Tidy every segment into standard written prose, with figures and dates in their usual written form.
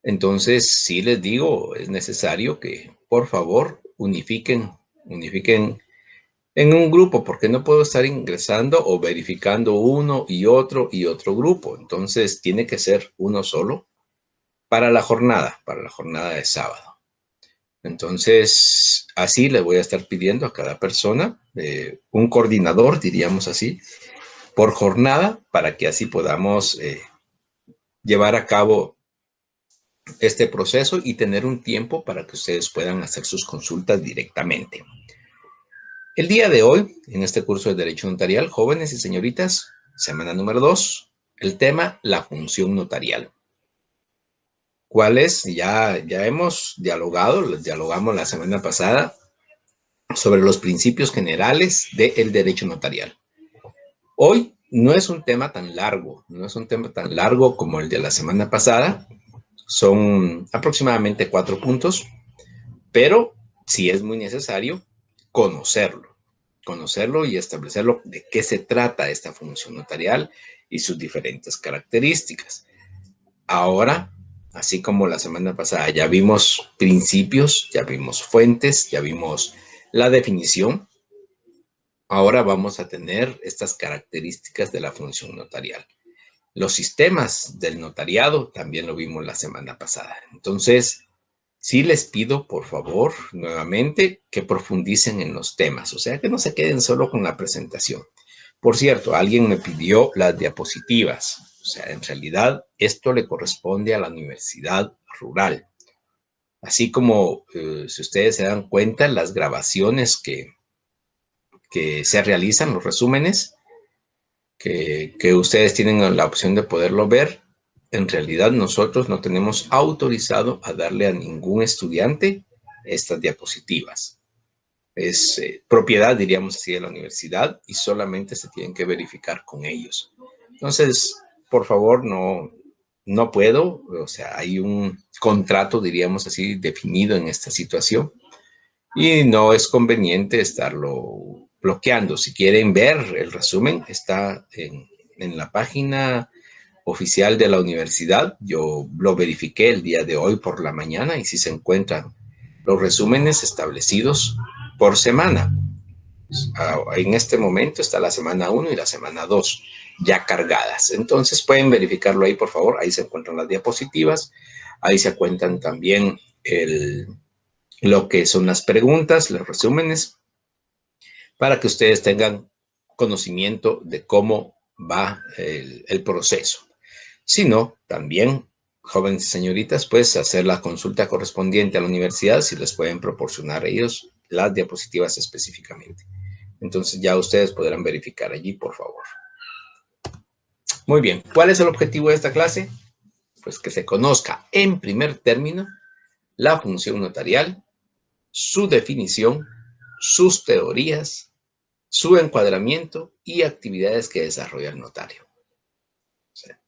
Entonces, sí les digo, es necesario que, por favor, unifiquen en un grupo, porque no puedo estar ingresando o verificando uno y otro grupo. Entonces, tiene que ser uno solo para la jornada de sábado. Entonces, así le voy a estar pidiendo a cada persona un coordinador, diríamos así, por jornada, para que así podamos llevar a cabo este proceso y tener un tiempo para que ustedes puedan hacer sus consultas directamente. El día de hoy, en este curso de Derecho Notarial, jóvenes y señoritas, semana número 2, el tema, la función notarial. ¿Cuál es? Ya hemos dialogamos la semana pasada sobre los principios generales del derecho notarial. Hoy no es un tema tan largo, no es un tema tan largo como el de la semana pasada. Son aproximadamente 4 puntos, pero sí es muy necesario conocerlo y establecerlo de qué se trata esta función notarial y sus diferentes características. Ahora, así como la semana pasada ya vimos principios, ya vimos fuentes, ya vimos la definición, ahora vamos a tener estas características de la función notarial. Los sistemas del notariado también lo vimos la semana pasada. Entonces, sí les pido, por favor, nuevamente, que profundicen en los temas, o sea, que no se queden solo con la presentación. Por cierto, alguien me pidió las diapositivas, o sea, en realidad esto le corresponde a la universidad rural. Así como, si ustedes se dan cuenta, las grabaciones que se realizan, los resúmenes, que ustedes tienen la opción de poderlo ver, en realidad nosotros no tenemos autorizado a darle a ningún estudiante estas diapositivas. Es propiedad, diríamos así, de la universidad y solamente se tienen que verificar con ellos. Entonces, por favor, no puedo, o sea, hay un contrato, diríamos así, definido en esta situación y no es conveniente estarlo bloqueando. Si quieren ver el resumen, está en la página oficial de la universidad. Yo lo verifiqué el día de hoy por la mañana y si se encuentran los resúmenes establecidos por semana. En este momento está la semana 1 y la semana 2 ya cargadas. Entonces pueden verificarlo ahí, por favor. Ahí se encuentran las diapositivas. Ahí se cuentan también lo que son las preguntas, los resúmenes, para que ustedes tengan conocimiento de cómo va el proceso. Si no, también, jóvenes y señoritas, pues hacer la consulta correspondiente a la universidad si les pueden proporcionar a ellos las diapositivas específicamente. Entonces ya ustedes podrán verificar allí, por favor. Muy bien, ¿cuál es el objetivo de esta clase? Pues que se conozca en primer término la función notarial, su definición, sus teorías, su encuadramiento y actividades que desarrolla el notario. O sea,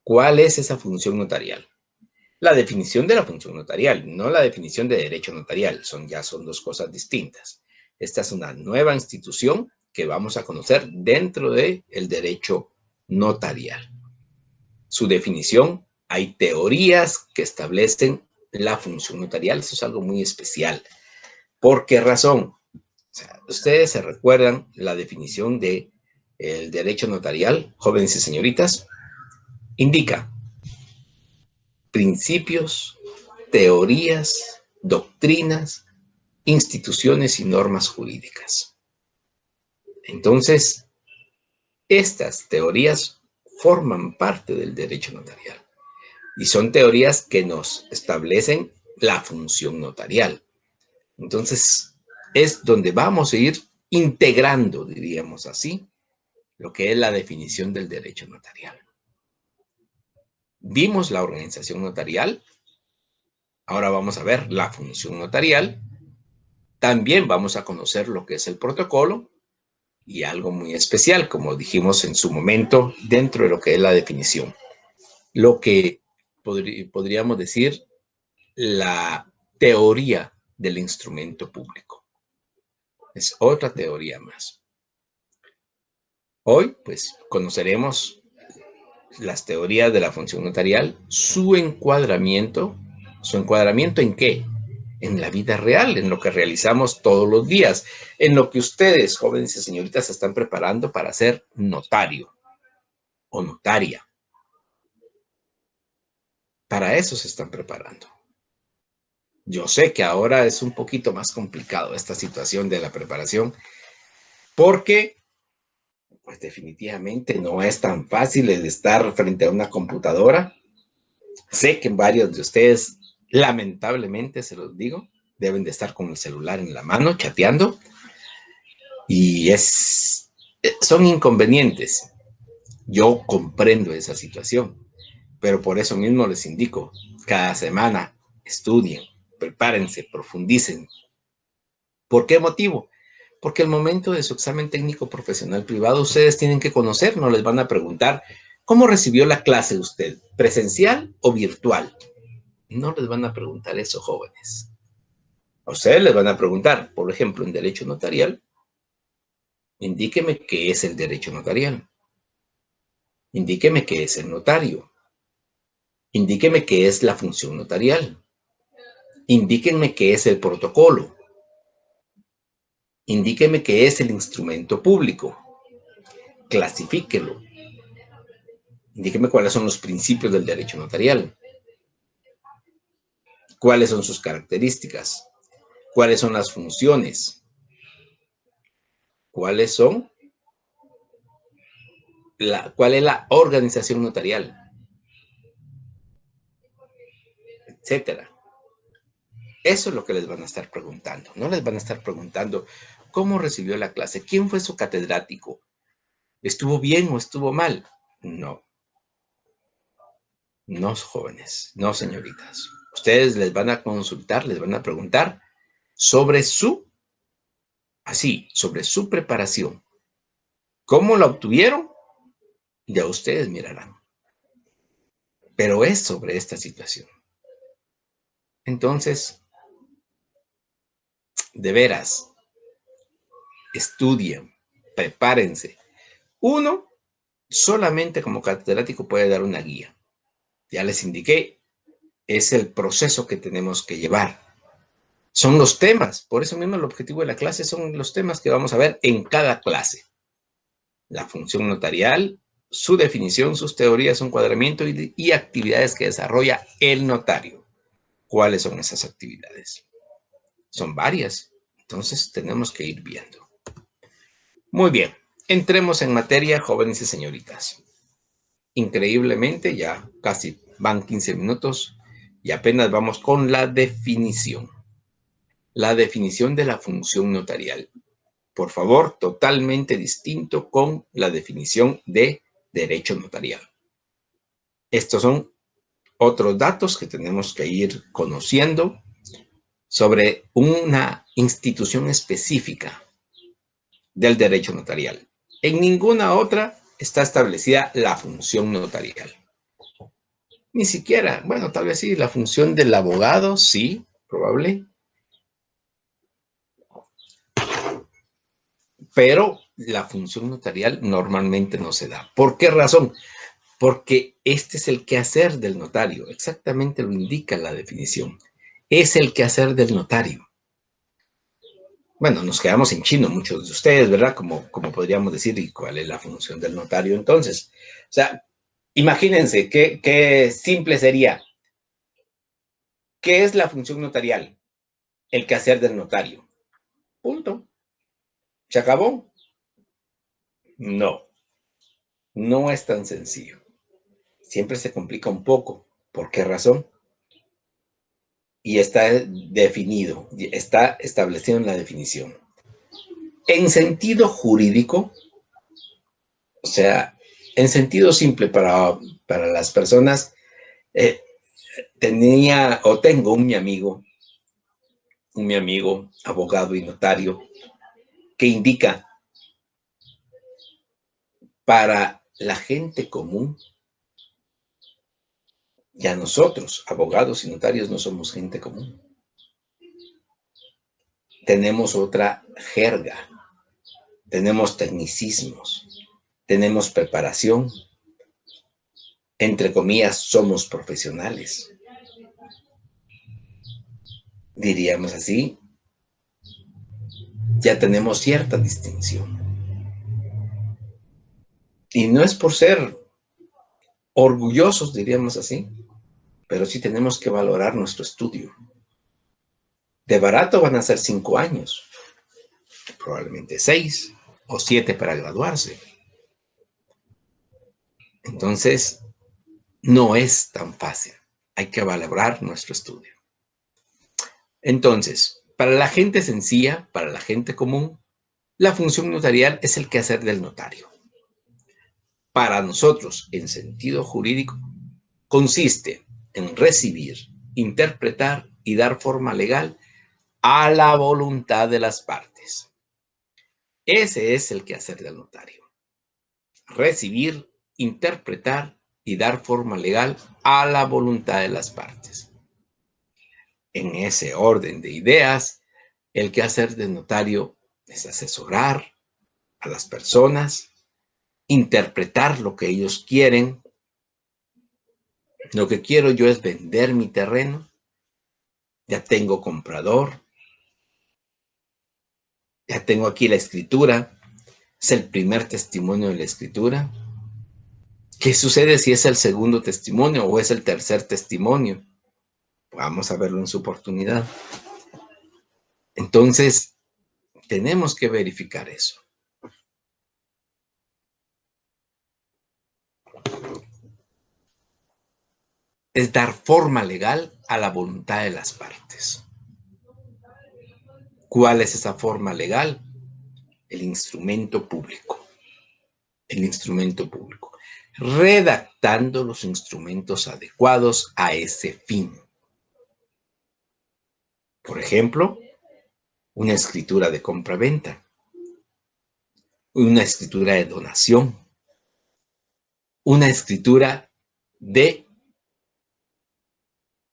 ¿cuál es esa función notarial? La definición de la función notarial, no la definición de derecho notarial, ya son dos cosas distintas. Esta es una nueva institución que vamos a conocer dentro del derecho notarial. Su definición, hay teorías que establecen la función notarial, eso es algo muy especial. ¿Por qué razón? O sea, ustedes se recuerdan la definición de el derecho notarial, jóvenes y señoritas, indica principios, teorías, doctrinas, instituciones y normas jurídicas. Entonces, estas teorías forman parte del derecho notarial y son teorías que nos establecen la función notarial. Entonces, es donde vamos a ir integrando, diríamos así, lo que es la definición del derecho notarial. Vimos la organización notarial, ahora vamos a ver la función notarial. También vamos a conocer lo que es el protocolo y algo muy especial, como dijimos en su momento, dentro de lo que es la definición. Lo que podríamos decir la teoría del instrumento público. Es otra teoría más. Hoy, pues, conoceremos las teorías de la función notarial, su encuadramiento ¿en qué? En la vida real, en lo que realizamos todos los días, en lo que ustedes, jóvenes y señoritas, se están preparando para ser notario o notaria. Para eso se están preparando. Yo sé que ahora es un poquito más complicado esta situación de la preparación, porque pues definitivamente no es tan fácil el estar frente a una computadora. Sé que varios de ustedes, lamentablemente se los digo, deben de estar con el celular en la mano, chateando, y son inconvenientes. Yo comprendo esa situación, pero por eso mismo les indico, cada semana estudien, prepárense, profundicen. ¿Por qué motivo? Porque al momento de su examen técnico profesional privado, ustedes tienen que conocer, no les van a preguntar, ¿cómo recibió la clase usted? ¿Presencial o virtual? No les van a preguntar eso, jóvenes. A ustedes les van a preguntar, por ejemplo, en derecho notarial, indíqueme qué es el derecho notarial. Indíqueme qué es el notario. Indíqueme qué es la función notarial. Indíquenme qué es el protocolo. Indíqueme qué es el instrumento público. Clasifíquelo. Indíqueme cuáles son los principios del derecho notarial. ¿Cuáles son sus características? ¿Cuáles son las funciones? ¿Cuál es la organización notarial? Etcétera. Eso es lo que les van a estar preguntando. No les van a estar preguntando cómo recibió la clase, quién fue su catedrático, ¿estuvo bien o estuvo mal? No. No, jóvenes, no, señoritas. Ustedes les van a consultar, les van a preguntar sobre sobre su preparación. ¿Cómo la obtuvieron? Ya ustedes mirarán. Pero es sobre esta situación. Entonces, de veras, estudien, prepárense. Uno solamente como catedrático puede dar una guía. Ya les indiqué, es el proceso que tenemos que llevar. Son los temas, por eso mismo el objetivo de la clase son los temas que vamos a ver en cada clase. La función notarial, su definición, sus teorías, su encuadramiento y actividades que desarrolla el notario. ¿Cuáles son esas actividades? Son varias, entonces tenemos que ir viendo. Muy bien, entremos en materia, jóvenes y señoritas. Increíblemente, ya casi van 15 minutos y apenas vamos con la definición. La definición de la función notarial. Por favor, totalmente distinto con la definición de derecho notarial. Estos son otros datos que tenemos que ir conociendo sobre una institución específica del derecho notarial. En ninguna otra está establecida la función notarial. Ni siquiera, bueno, tal vez sí, la función del abogado, sí, probable. Pero la función notarial normalmente no se da. ¿Por qué razón? Porque este es el quehacer del notario. Exactamente lo indica la definición. Es el quehacer del notario. Bueno, nos quedamos en chino muchos de ustedes, ¿verdad? Como podríamos decir, ¿y cuál es la función del notario entonces? O sea, imagínense qué simple sería. ¿Qué es la función notarial? El quehacer del notario. Punto. ¿Se acabó? No, no es tan sencillo. Siempre se complica un poco. ¿Por qué razón? Y está definido, está establecido en la definición. En sentido jurídico, o sea, en sentido simple para las personas, tengo un mi amigo, abogado y notario, que indica para la gente común, ya nosotros, abogados y notarios, no somos gente común. Tenemos otra jerga, tenemos tecnicismos, tenemos preparación, entre comillas, somos profesionales. Diríamos así, ya tenemos cierta distinción. Y no es por ser orgullosos, diríamos así, pero sí tenemos que valorar nuestro estudio. De barato van a ser 5 años, probablemente 6 o 7 para graduarse. Entonces, no es tan fácil. Hay que valorar nuestro estudio. Entonces, para la gente sencilla, para la gente común, la función notarial es el quehacer del notario. Para nosotros, en sentido jurídico, consiste en recibir, interpretar y dar forma legal a la voluntad de las partes. Ese es el quehacer del notario. Recibir, interpretar y dar forma legal a la voluntad de las partes. En ese orden de ideas, el quehacer del notario es asesorar a las personas, interpretar lo que ellos quieren. Lo que quiero yo es vender mi terreno. Ya tengo comprador. Ya tengo aquí la escritura. Es el primer testimonio de la escritura. ¿Qué sucede si es el segundo testimonio o es el tercer testimonio? Vamos a verlo en su oportunidad. Entonces, tenemos que verificar eso. Es dar forma legal a la voluntad de las partes. ¿Cuál es esa forma legal? El instrumento público. El instrumento público. Redactando los instrumentos adecuados a ese fin. Por ejemplo, una escritura de compra-venta, una escritura de donación, una escritura de,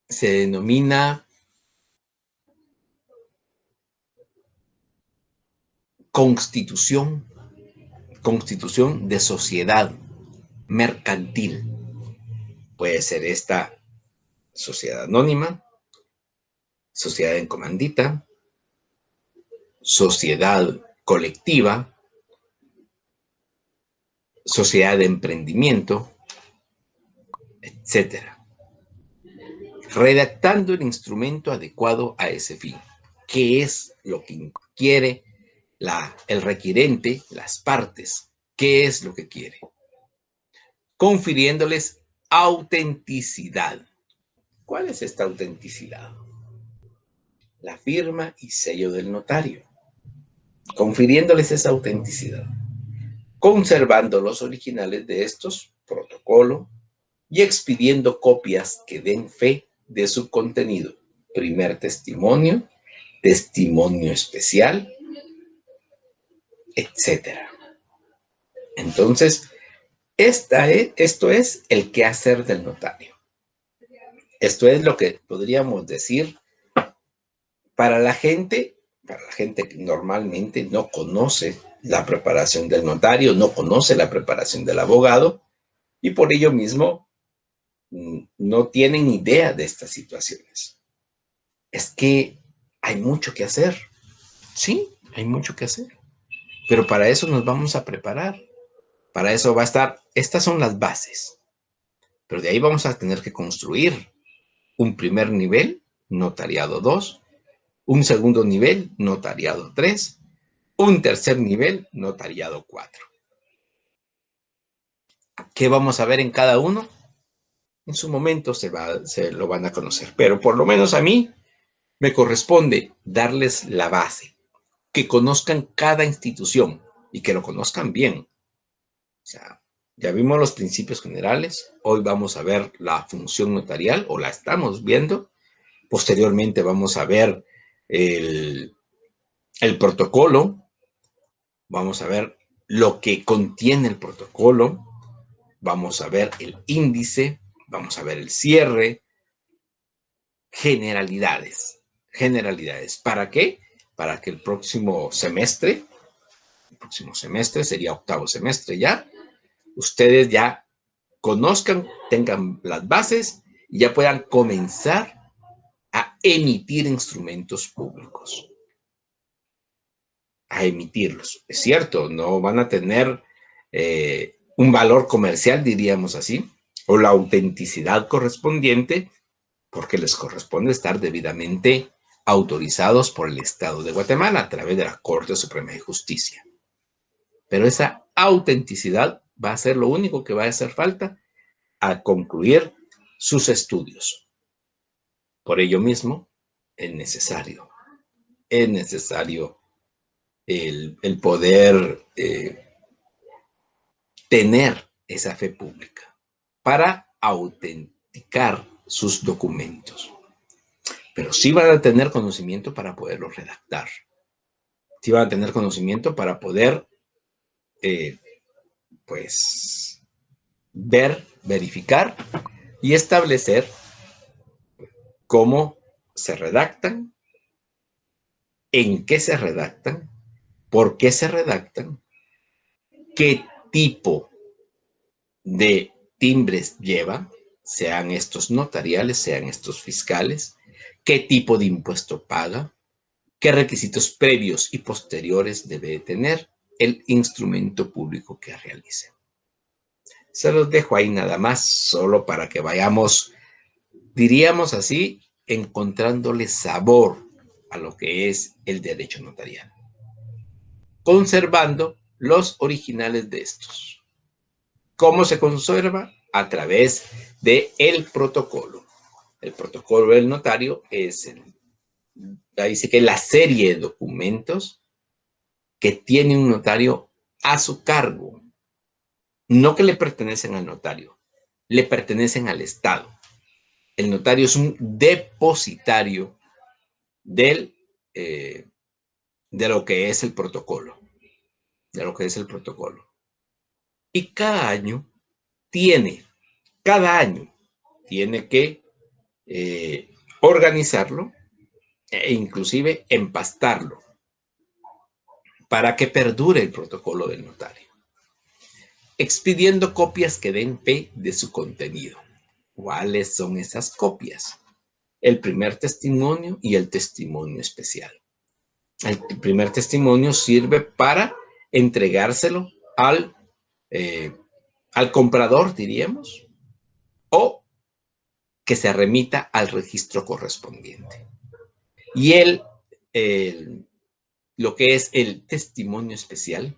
se denomina constitución de sociedad mercantil. Puede ser esta sociedad anónima, sociedad en comandita, sociedad colectiva, sociedad de emprendimiento, etc. Redactando el instrumento adecuado a ese fin. ¿Qué es lo que quiere el requirente, las partes? ¿Qué es lo que quiere? Confiriéndoles autenticidad. ¿Cuál es esta autenticidad? La firma y sello del notario. Confiriéndoles esa autenticidad. Conservando los originales de estos, protocolo, y expidiendo copias que den fe de su contenido. Primer testimonio, testimonio especial, etc. Entonces, esto es el quehacer del notario. Esto es lo que podríamos decir para la gente que normalmente no conoce la preparación del notario, no conoce la preparación del abogado y por ello mismo no tienen idea de estas situaciones. Es que hay mucho que hacer. Sí, hay mucho que hacer. Pero para eso nos vamos a preparar. Para eso va a estar, estas son las bases. Pero de ahí vamos a tener que construir un primer nivel, notariado 2, un segundo nivel, notariado 3, un tercer nivel, notariado 4. ¿Qué vamos a ver en cada uno? En su momento se lo van a conocer, pero por lo menos a mí me corresponde darles la base, que conozcan cada institución y que lo conozcan bien. O sea, ya vimos los principios generales, hoy vamos a ver la función notarial, o la estamos viendo. Posteriormente vamos a ver el protocolo, vamos a ver lo que contiene el protocolo, vamos a ver el índice, vamos a ver el cierre, generalidades. ¿Para qué? Para que el próximo semestre sería octavo semestre ya, ustedes ya conozcan, tengan las bases y ya puedan comenzar a emitir instrumentos públicos. A emitirlos. Es cierto, no van a tener un valor comercial, diríamos así, o la autenticidad correspondiente, porque les corresponde estar debidamente autorizados por el Estado de Guatemala a través de la Corte Suprema de Justicia. Pero esa autenticidad va a ser lo único que va a hacer falta a concluir sus estudios. Por ello mismo, es necesario el poder tener esa fe pública para autenticar sus documentos. Pero sí van a tener conocimiento para poderlos redactar. Sí van a tener conocimiento para poder, pues, ver, verificar y establecer cómo se redactan, en qué se redactan, por qué se redactan, qué tipo de timbres llevan, sean estos notariales, sean estos fiscales, qué tipo de impuesto paga, qué requisitos previos y posteriores debe tener el instrumento público que realice. Se los dejo ahí nada más, solo para que vayamos, diríamos así, encontrándole sabor a lo que es el derecho notarial, conservando los originales de estos. ¿Cómo se conserva? A través del protocolo. El protocolo del notario es, ahí dice que la serie de documentos que tiene un notario a su cargo, no que le pertenecen al notario, le pertenecen al Estado. El notario es un depositario de lo que es el protocolo, Y cada año tiene que organizarlo e inclusive empastarlo para que perdure el protocolo del notario, expidiendo copias que den fe de su contenido. ¿Cuáles son esas copias? El primer testimonio y el testimonio especial. El primer testimonio sirve para entregárselo al comprador, diríamos, o que se remita al registro correspondiente. Y lo que es el testimonio especial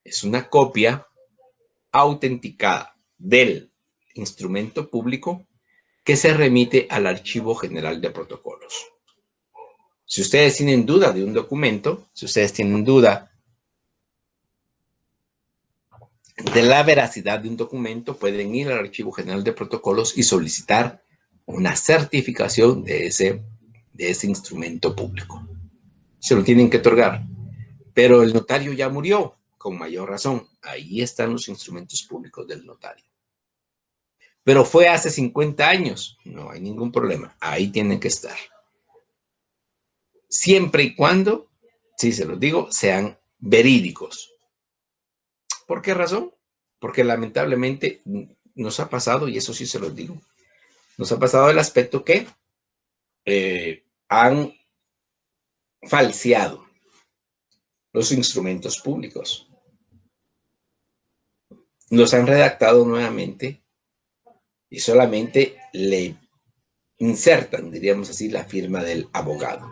es una copia autenticada del instrumento público que se remite al Archivo General de Protocolos. Si ustedes tienen duda de un documento, si ustedes tienen duda de la veracidad de un documento, pueden ir al Archivo General de Protocolos y solicitar una certificación de ese instrumento público. Se lo tienen que otorgar, pero el notario ya murió, con mayor razón. Ahí están los instrumentos públicos del notario. Pero fue hace 50 años, no hay ningún problema, ahí tienen que estar. Siempre y cuando, sí se los digo, sean verídicos. ¿Por qué razón? Porque lamentablemente nos ha pasado, y eso sí se los digo, nos ha pasado el aspecto que han falseado los instrumentos públicos. Los han redactado nuevamente y solamente le insertan, diríamos así, la firma del abogado.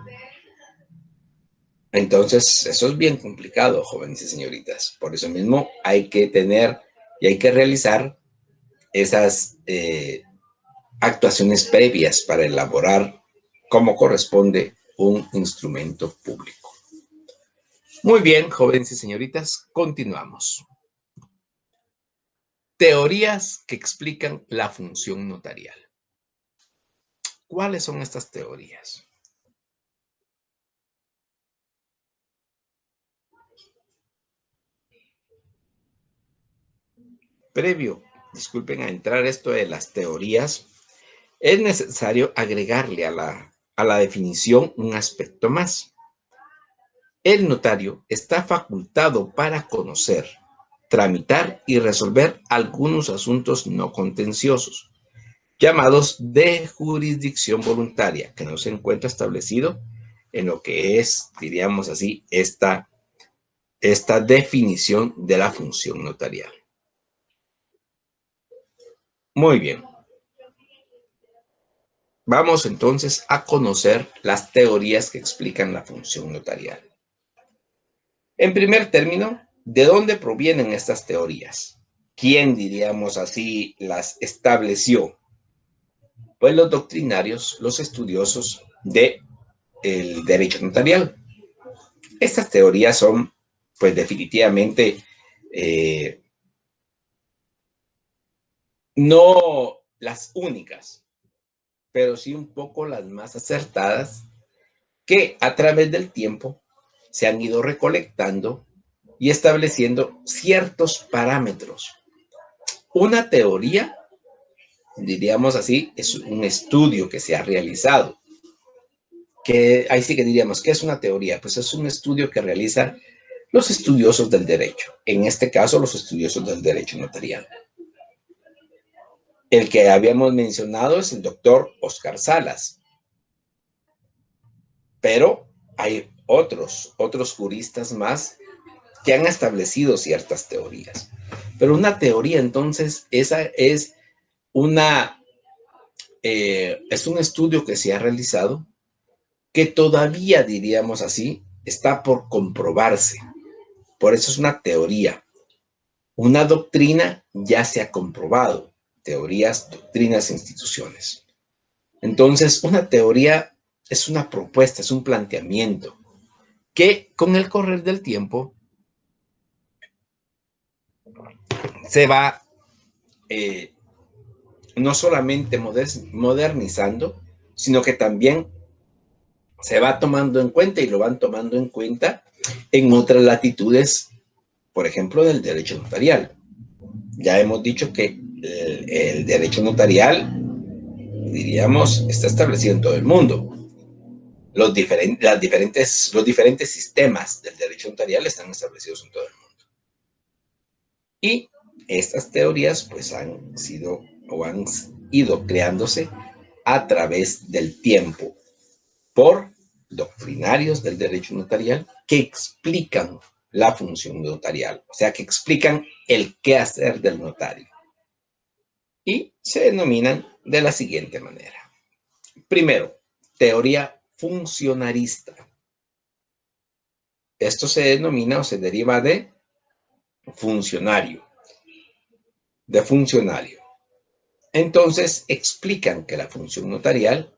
Entonces, eso es bien complicado, jóvenes y señoritas. Por eso mismo hay que tener y hay que realizar esas actuaciones previas para elaborar como corresponde un instrumento público. Muy bien, jóvenes y señoritas, continuamos. Teorías que explican la función notarial. ¿Cuáles son estas teorías? Previo, disculpen, a entrar esto de las teorías, es necesario agregarle a la definición un aspecto más. El notario está facultado para conocer tramitar y resolver algunos asuntos no contenciosos, llamados de jurisdicción voluntaria, que no se encuentra establecido en lo que es, diríamos así, esta definición de la función notarial. Muy bien. Vamos entonces a conocer las teorías que explican la función notarial. En primer término, ¿de dónde provienen estas teorías? ¿Quién, diríamos así, las estableció? Pues los doctrinarios, los estudiosos del derecho notarial. Estas teorías son, pues definitivamente, no las únicas, pero sí un poco las más acertadas, que a través del tiempo se han ido recolectando y estableciendo ciertos parámetros. Una teoría, diríamos así, es un estudio que se ha realizado. Que ahí sí que diríamos, ¿qué es una teoría? Pues es un estudio que realizan los estudiosos del derecho, en este caso los estudiosos del derecho notarial. El que habíamos mencionado es el doctor Oscar Salas, pero hay otros juristas más que han establecido ciertas teorías. Pero una teoría, entonces, esa es es un estudio que se ha realizado que todavía, diríamos así, está por comprobarse. Por eso es una teoría. Una doctrina ya se ha comprobado. Teorías, doctrinas, instituciones. Entonces, una teoría es una propuesta, es un planteamiento que con el correr del tiempo se va no solamente modernizando, sino que también se va tomando en cuenta y lo van tomando en cuenta en otras latitudes, por ejemplo, del derecho notarial. Ya hemos dicho que el derecho notarial, diríamos, está establecido en todo el mundo. Los diferentes sistemas del derecho notarial están establecidos en todo el mundo. Y estas teorías pues han sido o han ido creándose a través del tiempo por doctrinarios del derecho notarial que explican la función notarial, o sea, que explican el quehacer del notario. Y se denominan de la siguiente manera. Primero, teoría funcionarista. Esto se denomina o se deriva de funcionario. Entonces, explican que la función notarial,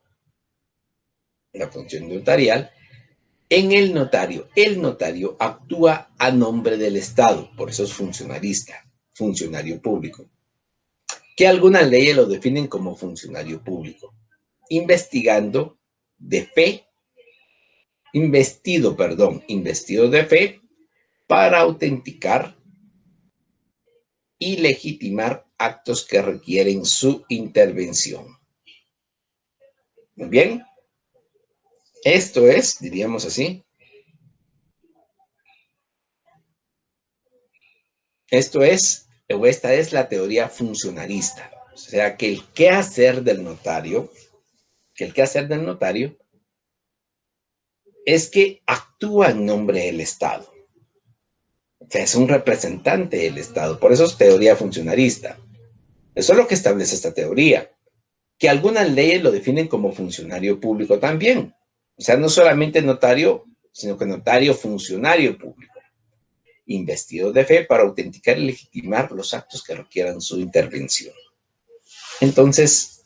en el notario actúa a nombre del Estado, por eso es funcionarista, funcionario público, que algunas leyes lo definen como funcionario público, investido de fe para autenticar y legitimar actos que requieren su intervención. Muy bien. Esto es, diríamos así, esta es la teoría funcionarista. O sea, que el quehacer del notario, es que actúa en nombre del Estado. O sea, es un representante del Estado. Por eso es teoría funcionarista. Eso es lo que establece esta teoría. Que algunas leyes lo definen como funcionario público también. O sea, no solamente notario, sino que notario funcionario público, investido de fe para autenticar y legitimar los actos que requieran su intervención. Entonces,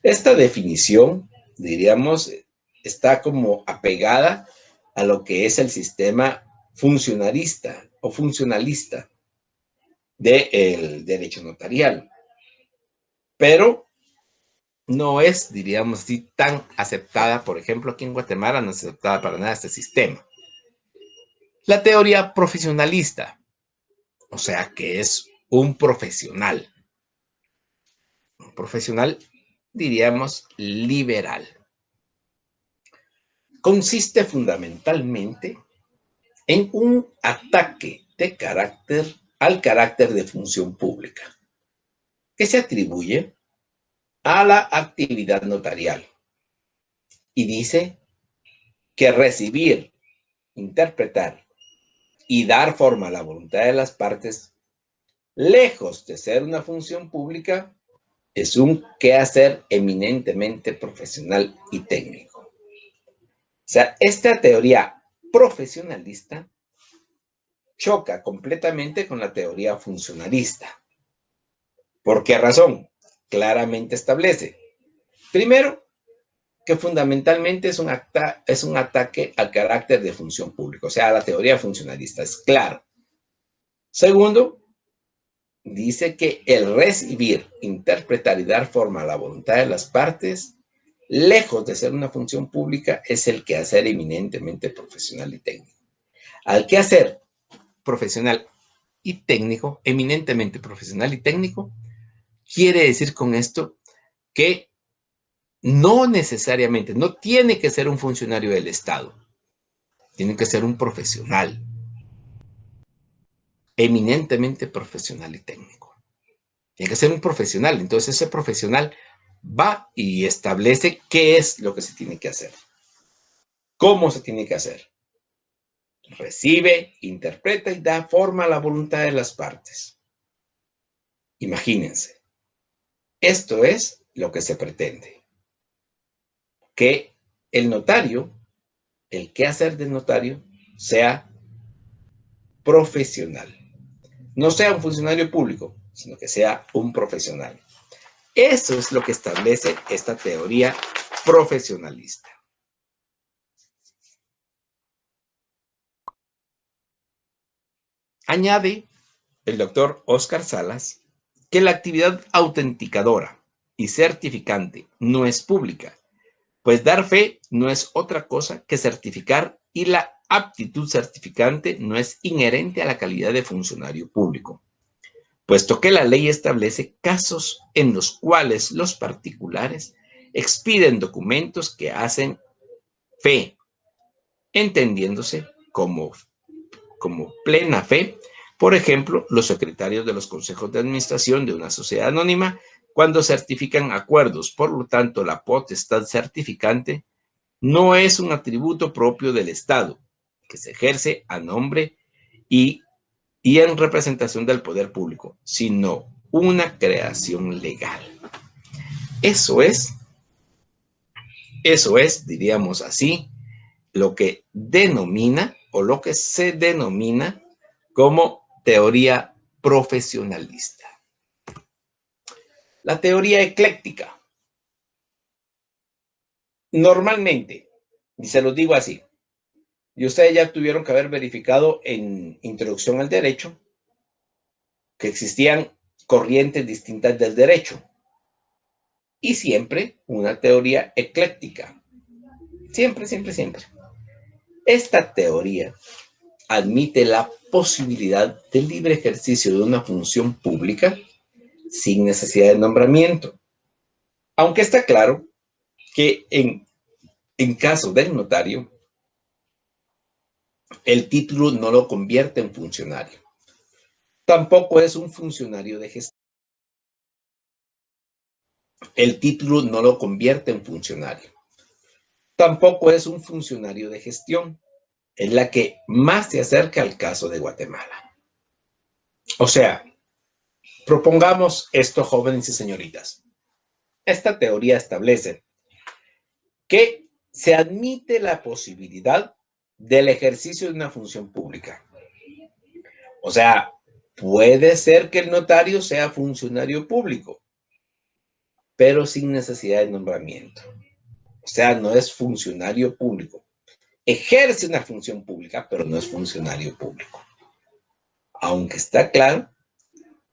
esta definición, diríamos, está como apegada a lo que es el sistema funcionarista o funcionalista del derecho notarial. Pero no es, diríamos así, tan aceptada, por ejemplo, aquí en Guatemala no es aceptada para nada este sistema. La teoría profesionalista, o sea, que es un profesional, diríamos, liberal. Consiste fundamentalmente en un ataque de carácter al carácter de función pública, que se atribuye a la actividad notarial. Y dice que recibir, interpretar y dar forma a la voluntad de las partes, lejos de ser una función pública, es un quehacer eminentemente profesional y técnico. O sea, esta teoría profesionalista choca completamente con la teoría funcionalista. ¿Por qué razón? Claramente establece, primero, que fundamentalmente es un ataque al carácter de función pública, o sea, la teoría funcionalista es claro. Segundo, dice que el recibir, interpretar y dar forma a la voluntad de las partes, lejos de ser una función pública, es el quehacer eminentemente profesional y técnico. Al quehacer profesional y técnico, eminentemente profesional y técnico, quiere decir con esto que no necesariamente, no tiene que ser un funcionario del Estado, tiene que ser un profesional, eminentemente profesional y técnico. Tiene que ser un profesional, entonces ese profesional va y establece qué es lo que se tiene que hacer, cómo se tiene que hacer. Recibe, interpreta y da forma a la voluntad de las partes. Imagínense, esto es lo que se pretende, que el notario, el quehacer del notario, sea profesional. No sea un funcionario público, sino que sea un profesional. Eso es lo que establece esta teoría profesionalista. Añade el doctor Óscar Salas que la actividad autenticadora y certificante no es pública, pues dar fe no es otra cosa que certificar y la aptitud certificante no es inherente a la calidad de funcionario público, puesto que la ley establece casos en los cuales los particulares expiden documentos que hacen fe, entendiéndose como plena fe, por ejemplo, los secretarios de los consejos de administración de una sociedad anónima cuando certifican acuerdos. Por lo tanto, la potestad certificante no es un atributo propio del Estado, que se ejerce a nombre y en representación del poder público, sino una creación legal. Eso es, diríamos así, lo que denomina o lo que se denomina como teoría profesionalista. La teoría ecléctica. Normalmente, y se los digo así, y ustedes ya tuvieron que haber verificado en Introducción al Derecho que existían corrientes distintas del derecho y siempre una teoría ecléctica. Siempre, siempre, siempre. Esta teoría admite la posibilidad del libre ejercicio de una función pública sin necesidad de nombramiento. Aunque está claro que en caso del notario, el título no lo convierte en funcionario. Tampoco es un funcionario de gestión. El título no lo convierte en funcionario. Tampoco es un funcionario de gestión. Es la que más se acerca al caso de Guatemala. O sea, propongamos esto, jóvenes y señoritas. Esta teoría establece que se admite la posibilidad del ejercicio de una función pública. O sea, puede ser que el notario sea funcionario público, pero sin necesidad de nombramiento. O sea, no es funcionario público. Ejerce una función pública, pero no es funcionario público. Aunque está claro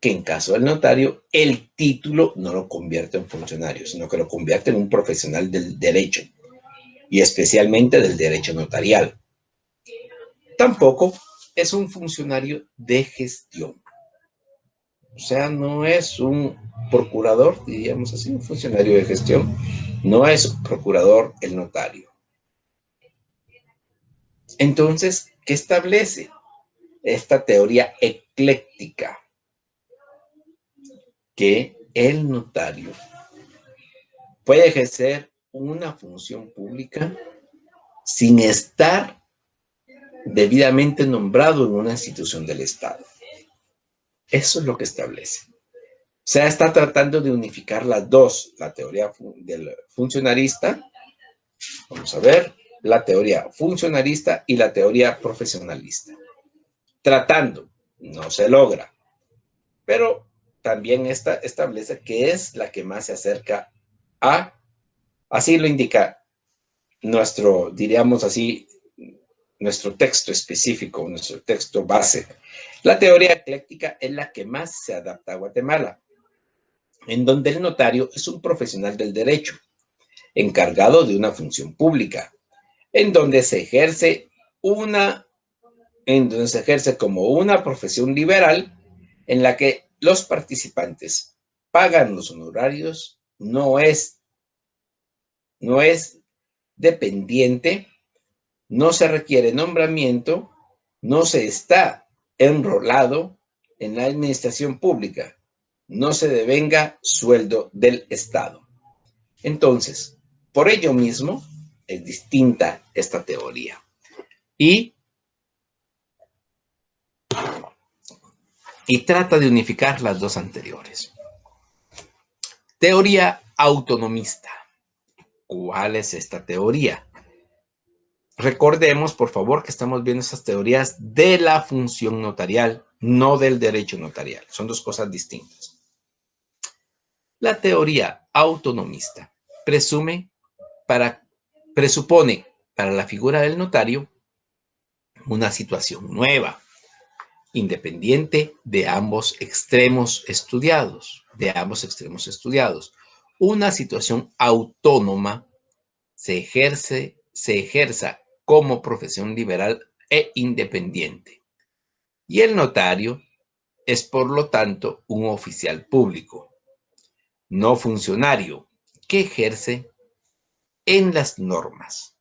que en caso del notario, el título no lo convierte en funcionario, sino que lo convierte en un profesional del derecho, y especialmente del derecho notarial. Tampoco es un funcionario de gestión. O sea, no es un procurador, diríamos así, un funcionario de gestión. No es un procurador el notario. Entonces, ¿qué establece? esta teoría ecléctica, que el notario puede ejercer una función pública sin estar debidamente nombrado en una institución del Estado. Eso es lo que establece. O sea, está tratando de unificar las dos, la teoría del funcionarista, vamos a ver, la teoría funcionalista y la teoría profesionalista. Tratando, no se logra, pero también esta establece que es la que más se acerca a, así lo indica nuestro, diríamos así, nuestro texto específico, nuestro texto base. La teoría ecléctica es la que más se adapta a Guatemala, en donde el notario es un profesional del derecho, encargado de una función pública, en donde se ejerce como una profesión liberal en la que los participantes pagan los honorarios, no es dependiente, no se requiere nombramiento, no se está enrolado en la administración pública, no se devenga sueldo del Estado. Entonces, por ello mismo, es distinta esta teoría. Y trata de unificar las dos anteriores. Teoría autonomista. ¿Cuál es esta teoría? Recordemos, por favor, que estamos viendo esas teorías de la función notarial, no del derecho notarial. Son dos cosas distintas. La teoría autonomista presupone para la figura del notario una situación nueva, independiente de ambos extremos estudiados, Una situación autónoma se ejerza como profesión liberal e independiente. Y el notario es, por lo tanto, un oficial público, no funcionario, que ejerce en las normas.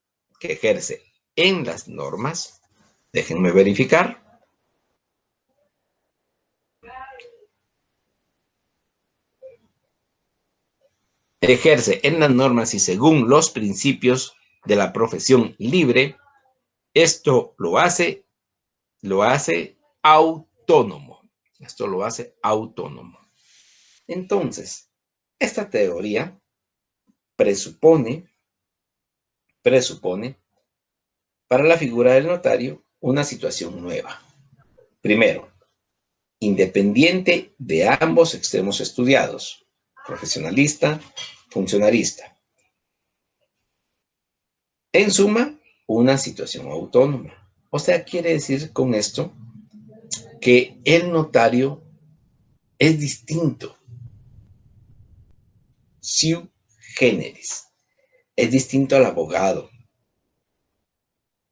Déjenme verificar. Ejerce en las normas y según los principios de la profesión libre. Esto lo hace autónomo. Entonces, esta teoría presupone para la figura del notario una situación nueva. Primero, independiente de ambos extremos estudiados, profesionalista, funcionarista. En suma, una situación autónoma. O sea, quiere decir con esto que el notario es distinto, sui generis, es distinto al abogado,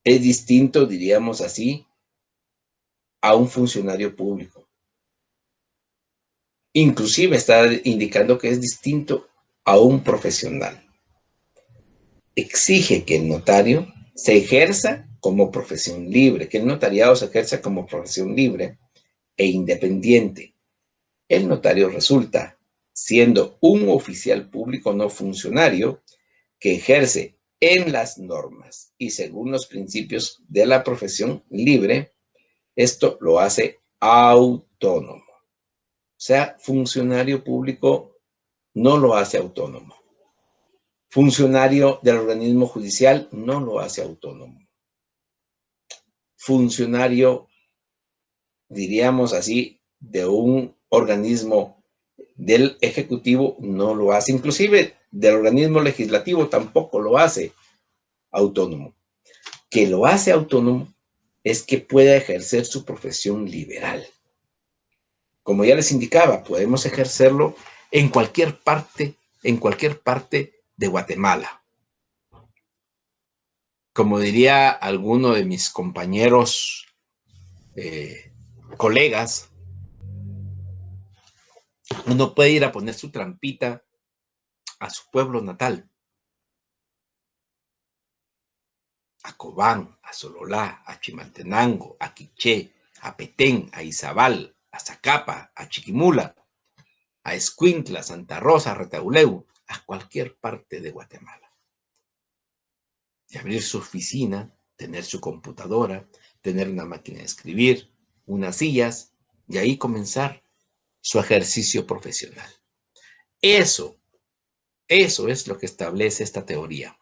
es distinto, diríamos así, a un funcionario público. Inclusive está indicando que es distinto a un profesional. Exige que el notario se ejerza como profesión libre, que el notariado se ejerza como profesión libre e independiente. El notario resulta siendo un oficial público no funcionario que ejerce en las normas y según los principios de la profesión libre. Esto lo hace autónomo. O sea, funcionario público no lo hace autónomo. Funcionario del organismo judicial no lo hace autónomo. Funcionario, diríamos así, de un organismo del Ejecutivo no lo hace. Inclusive del organismo legislativo tampoco lo hace autónomo. Que lo hace autónomo es que pueda ejercer su profesión liberal. Como ya les indicaba, podemos ejercerlo en cualquier parte de Guatemala. Como diría alguno de mis compañeros, colegas, uno puede ir a poner su trampita a su pueblo natal, a Cobán, a Sololá, a Chimaltenango, a Quiché, a Petén, a Izabal, a Zacapa, a Chiquimula, a Escuintla, Santa Rosa, a Retauleu, a cualquier parte de Guatemala. Y abrir su oficina, tener su computadora, tener una máquina de escribir, unas sillas, y ahí comenzar su ejercicio profesional. Eso es lo que establece esta teoría,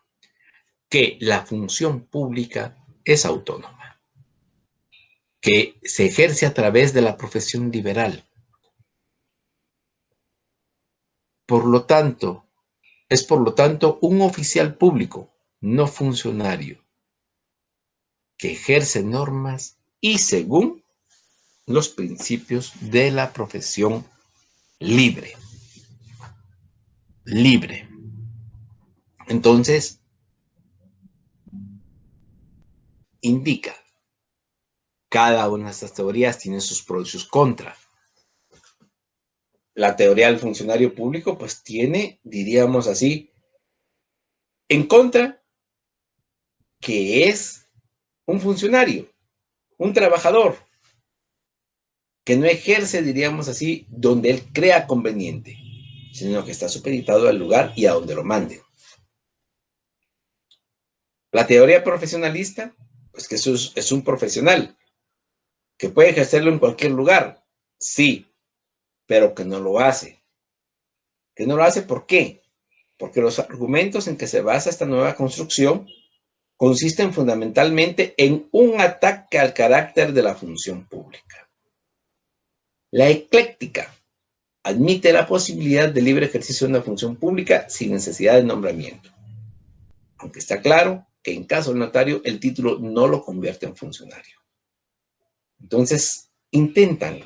que la función pública es autónoma, que se ejerce a través de la profesión liberal. Por lo tanto, un oficial público, no funcionario, que ejerce normas y según los principios de la profesión libre. Libre. Entonces, indica, cada una de estas teorías tiene sus pros y sus contras. La teoría del funcionario público, pues tiene, diríamos así, en contra, que es un funcionario, un trabajador, que no ejerce, diríamos así, donde él crea conveniente, sino que está supeditado al lugar y a donde lo manden. La teoría profesionalista, pues que eso es un profesional, que puede ejercerlo en cualquier lugar, sí, pero que no lo hace. ¿Que no lo hace por qué? Porque los argumentos en que se basa esta nueva construcción consisten fundamentalmente en un ataque al carácter de la función pública. La ecléctica admite la posibilidad de libre ejercicio de una función pública sin necesidad de nombramiento, aunque está claro que en caso del notario el título no lo convierte en funcionario. Entonces, intentan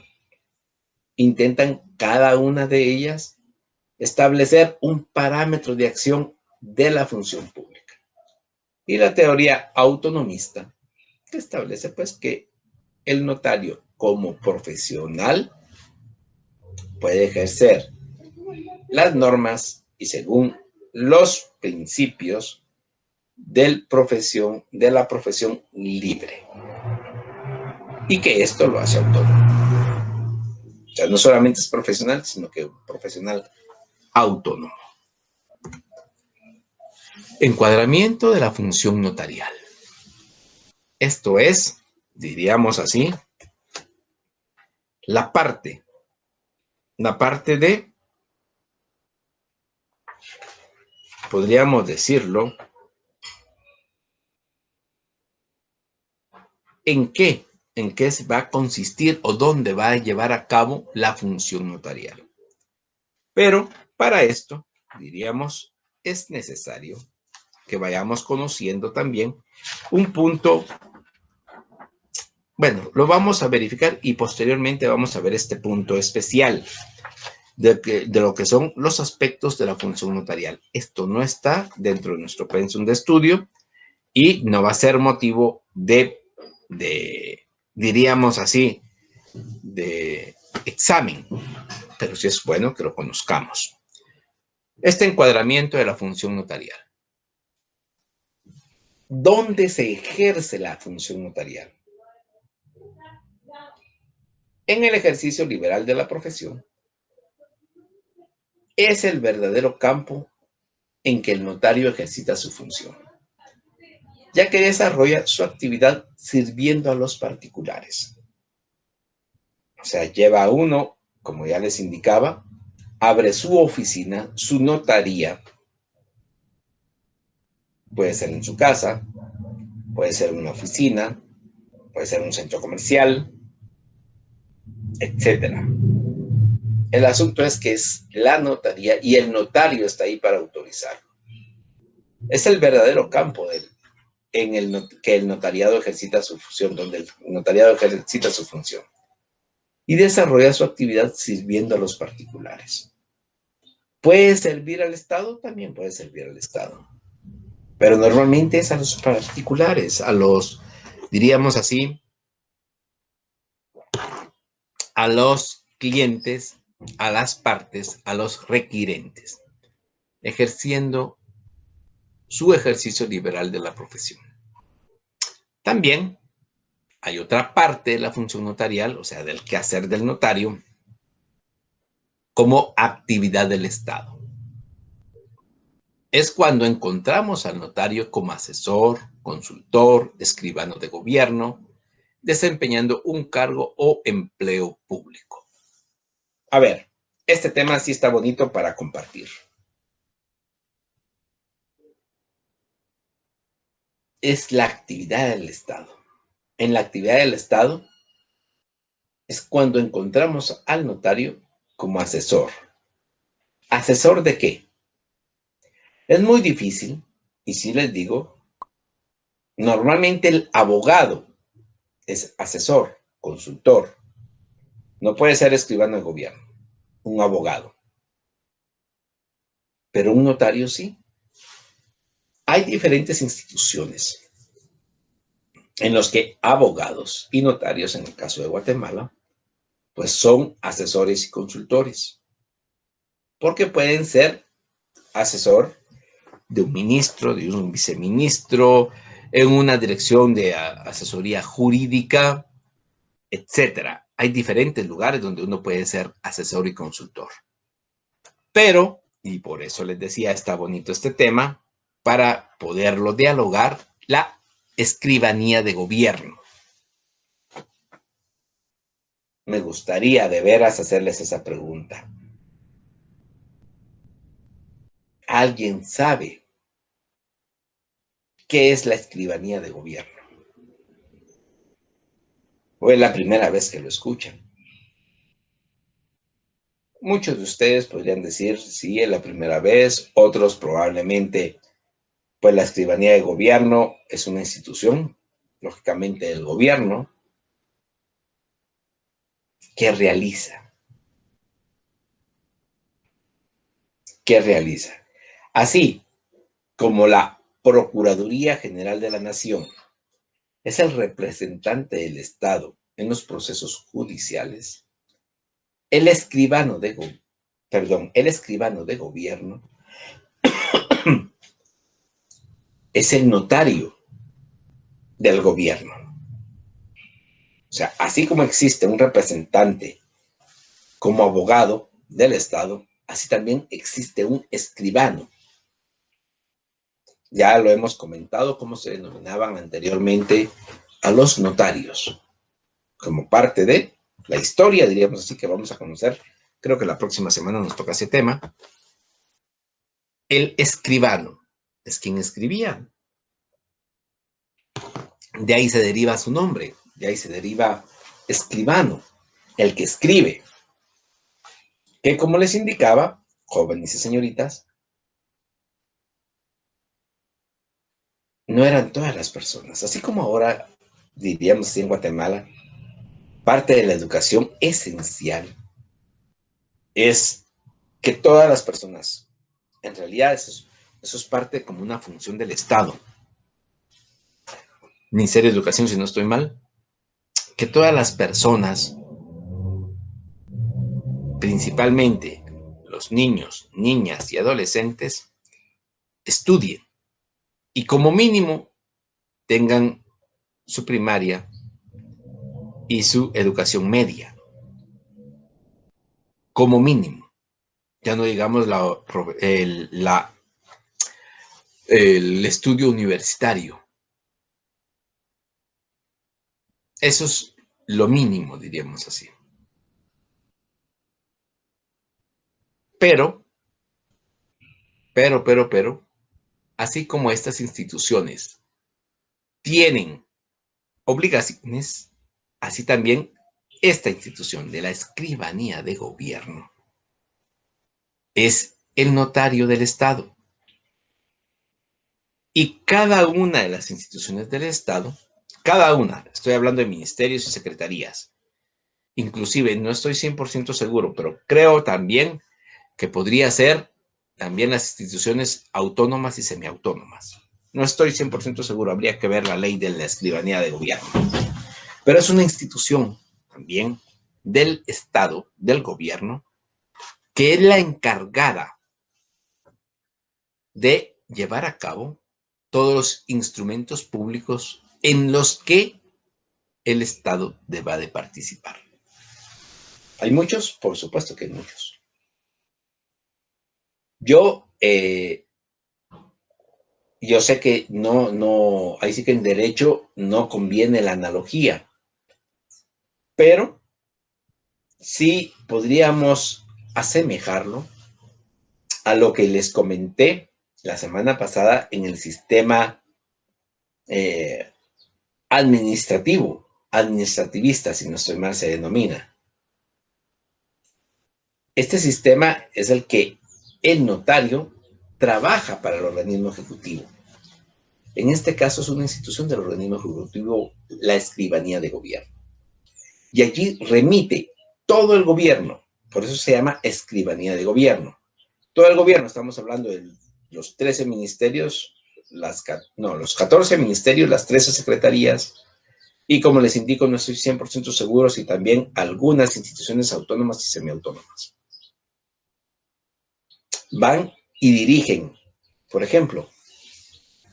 cada una de ellas establecer un parámetro de acción de la función pública. Y la teoría autonomista establece pues que el notario como profesional puede ejercer las normas y según los principios de la profesión libre. Y que esto lo hace autónomo. O sea, no solamente es profesional, sino que un profesional autónomo. Encuadramiento de la función notarial. Esto es, diríamos así, la parte de, podríamos decirlo, en qué va a consistir o dónde va a llevar a cabo la función notarial. Pero para esto, diríamos, es necesario que vayamos conociendo también un punto. Bueno, lo vamos a verificar y posteriormente vamos a ver este punto especial de lo que son los aspectos de la función notarial. Esto no está dentro de nuestro pensum de estudio y no va a ser motivo de diríamos así, de examen, pero sí es bueno que lo conozcamos. Este encuadramiento de la función notarial. ¿Dónde se ejerce la función notarial? En el ejercicio liberal de la profesión. Es el verdadero campo en que el notario ejercita su función, ya que desarrolla su actividad sirviendo a los particulares. O sea, lleva a uno, como ya les indicaba, abre su oficina, su notaría, puede ser en su casa, puede ser en una oficina, puede ser en un centro comercial, etc. El asunto es que es la notaría y el notario está ahí para autorizarlo. Es el verdadero campo que el notariado ejercita su función, donde el notariado ejercita su función y desarrolla su actividad sirviendo a los particulares. ¿Puede servir al Estado? También puede servir al Estado. Pero normalmente es a los particulares, a los, diríamos así, a los clientes, a las partes, a los requirentes, ejerciendo su ejercicio liberal de la profesión. También Hay otra parte de la función notarial, o sea, del quehacer del notario, como actividad del Estado. Es cuando encontramos al notario como asesor, consultor, escribano de gobierno, desempeñando un cargo o empleo público. A ver, este tema sí está bonito para compartir. Es la actividad del Estado. En la actividad del Estado es cuando encontramos al notario como asesor. ¿Asesor de qué? Es muy difícil, y sí les digo, normalmente el abogado es asesor, consultor. No puede ser escribano de gobierno, un abogado. Pero un notario sí. Hay diferentes instituciones en los que abogados y notarios, en el caso de Guatemala, pues son asesores y consultores. Porque pueden ser asesor de un ministro, de un viceministro, en una dirección de asesoría jurídica, etcétera. Hay diferentes lugares donde uno puede ser asesor y consultor. Pero, y por eso les decía, está bonito este tema, para poderlo dialogar, la escribanía de gobierno. Me gustaría de veras hacerles esa pregunta. ¿Alguien sabe qué es la escribanía de gobierno? ¿O es la primera vez que lo escuchan? Muchos de ustedes podrían decir, sí, es la primera vez. Otros probablemente, pues la escribanía de gobierno es una institución, lógicamente del gobierno, que realiza. ¿Qué realiza? Así como la Procuraduría General de la Nación es el representante del Estado en los procesos judiciales, el escribano el escribano de gobierno es el notario del gobierno. O sea, así como existe un representante como abogado del Estado, así también existe un escribano. Ya lo hemos comentado cómo se denominaban anteriormente a los notarios, como parte de la historia, diríamos así, que vamos a conocer. Creo que la próxima semana nos toca ese tema. El escribano es quien escribía. De ahí se deriva su nombre, de ahí se deriva escribano, el que escribe. Que como les indicaba, jóvenes y señoritas, no eran todas las personas. Así como ahora, diríamos así en Guatemala, parte de la educación esencial es que todas las personas, en realidad eso es parte como una función del Estado. Ministerio de Educación, si no estoy mal, que todas las personas, principalmente los niños, niñas y adolescentes, estudien y como mínimo tengan su primaria y su educación media, como mínimo. Ya no digamos el estudio universitario. Eso es lo mínimo, diríamos así. Pero, así como estas instituciones tienen obligaciones, así también esta institución de la escribanía de gobierno es el notario del Estado. Y cada una de las instituciones del Estado, cada una, estoy hablando de ministerios y secretarías, inclusive no estoy 100% seguro, pero creo también que podría ser también las instituciones autónomas y semiautónomas. No estoy 100% seguro, habría que ver la ley de la escribanía de gobierno. Pero es una institución también del Estado, del gobierno, que es la encargada de llevar a cabo todos los instrumentos públicos en los que el Estado deba de participar. ¿Hay muchos? Por supuesto que hay muchos. Yo sé que ahí sí que en derecho no conviene la analogía, pero sí podríamos asemejarlo a lo que les comenté la semana pasada en el sistema administrativista, si no estoy mal, se denomina. Este sistema es el que el notario trabaja para el organismo ejecutivo. En este caso es una institución del organismo ejecutivo, la escribanía de gobierno. Y allí remite todo el gobierno, por eso se llama escribanía de gobierno. Todo el gobierno, estamos hablando de los 13 ministerios, los 14 ministerios, las 13 secretarías, y como les indico, no estoy 100% seguro si también algunas instituciones autónomas y semiautónomas. Van y dirigen, por ejemplo,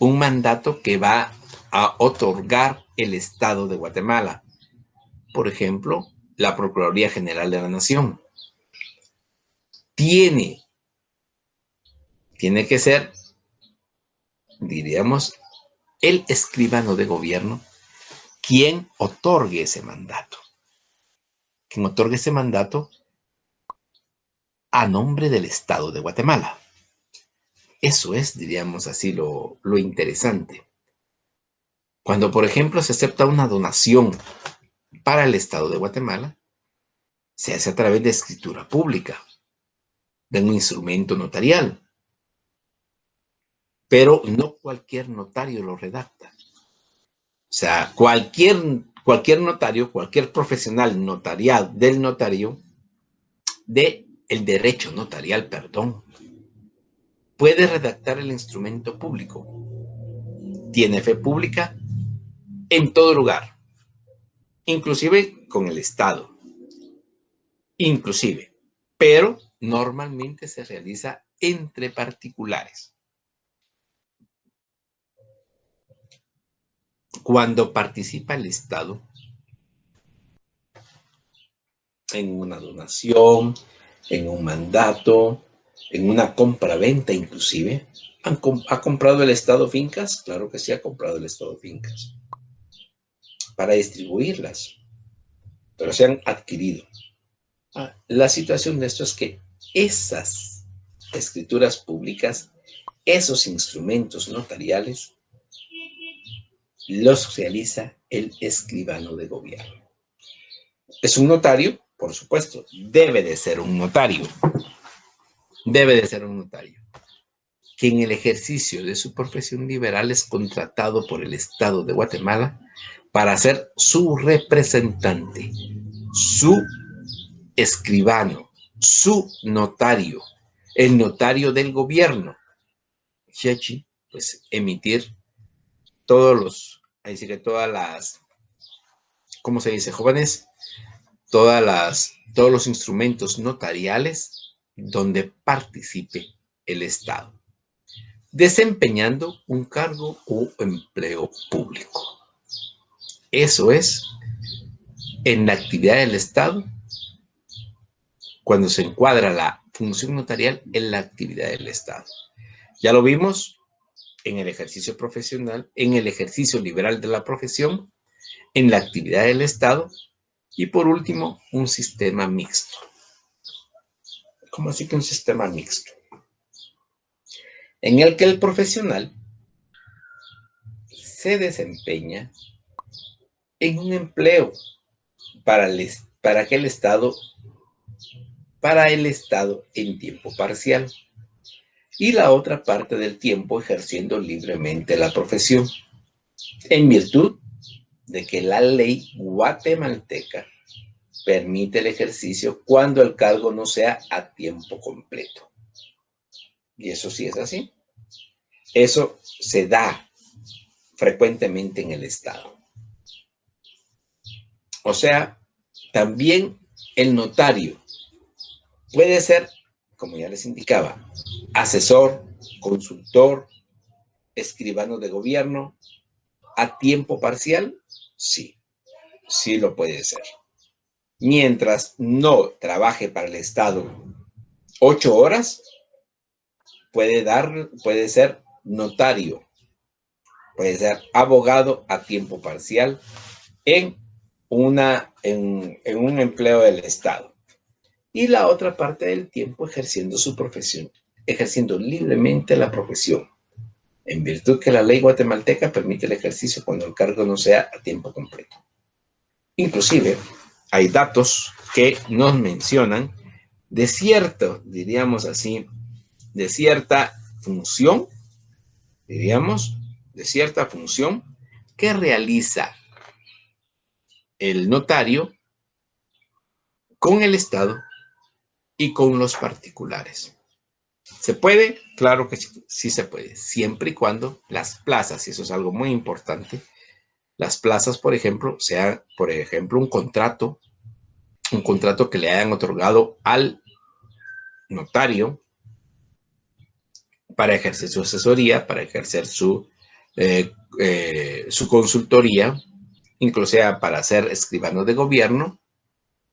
un mandato que va a otorgar el Estado de Guatemala. Por ejemplo, la Procuraduría General de la Nación. Tiene que ser, diríamos, el escribano de gobierno quien otorgue ese mandato. Quien otorgue ese mandato a nombre del Estado de Guatemala. Eso es, diríamos así, lo interesante. Cuando, por ejemplo, se acepta una donación para el Estado de Guatemala, se hace a través de escritura pública, de un instrumento notarial. Pero no cualquier notario lo redacta. O sea, cualquier notario, cualquier profesional notarial del notario, el derecho notarial, perdón, puede redactar el instrumento público. Tiene fe pública en todo lugar, inclusive con el Estado, inclusive, pero normalmente se realiza entre particulares. Cuando participa el Estado en una donación, en un mandato, en una compra-venta inclusive, ¿ha comprado el Estado fincas? Claro que sí ha comprado el Estado fincas para distribuirlas, pero se han adquirido. La situación de esto es que esas escrituras públicas, esos instrumentos notariales, los realiza el escribano de gobierno. Es un notario, por supuesto, debe de ser un notario, que en el ejercicio de su profesión liberal es contratado por el Estado de Guatemala para ser su representante, su escribano, su notario, el notario del gobierno. Chechi, pues emitir todas las, ¿cómo se dice, jóvenes? Todos los instrumentos notariales donde participe el Estado, desempeñando un cargo o empleo público. Eso es en la actividad del Estado, cuando se encuadra la función notarial en la actividad del Estado. Ya lo vimos en el ejercicio profesional, en el ejercicio liberal de la profesión, en la actividad del Estado y por último, un sistema mixto. ¿Cómo así que un sistema mixto? En el que el profesional se desempeña en un empleo para el Estado en tiempo parcial y la otra parte del tiempo ejerciendo libremente la profesión, en virtud de que la ley guatemalteca permite el ejercicio cuando el cargo no sea a tiempo completo. Y eso sí es así. Eso se da frecuentemente en el Estado. O sea, también el notario puede ser, como ya les indicaba, asesor, consultor, escribano de gobierno, a tiempo parcial, sí. sí lo puede ser. Mientras no trabaje para el Estado 8 horas, puede ser notario, puede ser abogado a tiempo parcial en un empleo del Estado. Y la otra parte del tiempo ejerciendo su profesión, ejerciendo libremente la profesión, en virtud que la ley guatemalteca permite el ejercicio cuando el cargo no sea a tiempo completo. Inclusive, hay datos que nos mencionan de cierto, diríamos así, de cierta función, diríamos, de cierta función que realiza el notario con el Estado y con los particulares. ¿Se puede? Claro que sí se puede, siempre y cuando las plazas, y eso es algo muy importante, las plazas, por ejemplo, sean, por ejemplo, un contrato que le hayan otorgado al notario para ejercer su asesoría, para ejercer su consultoría, incluso para ser escribano de gobierno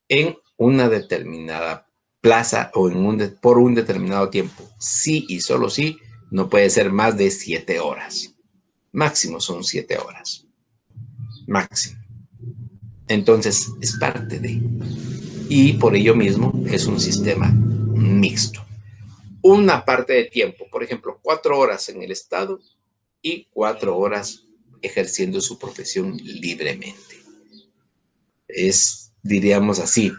en una determinada plaza o por un determinado tiempo. Sí y solo sí, no puede ser más de 7 horas. Máximo son 7 horas. Máximo. Entonces es parte de. Y por ello mismo es un sistema mixto. Una parte de tiempo, por ejemplo, 4 horas en el Estado y 4 horas ejerciendo su profesión libremente. Es, diríamos así,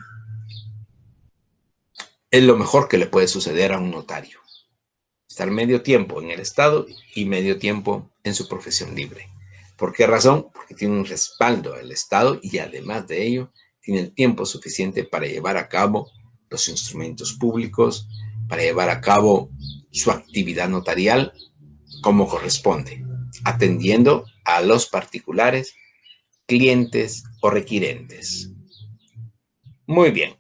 es lo mejor que le puede suceder a un notario. Estar medio tiempo en el Estado y medio tiempo en su profesión libre. ¿Por qué razón? Porque tiene un respaldo del Estado y además de ello tiene el tiempo suficiente para llevar a cabo los instrumentos públicos, para llevar a cabo su actividad notarial como corresponde, atendiendo a los particulares, clientes o requirentes. Muy bien.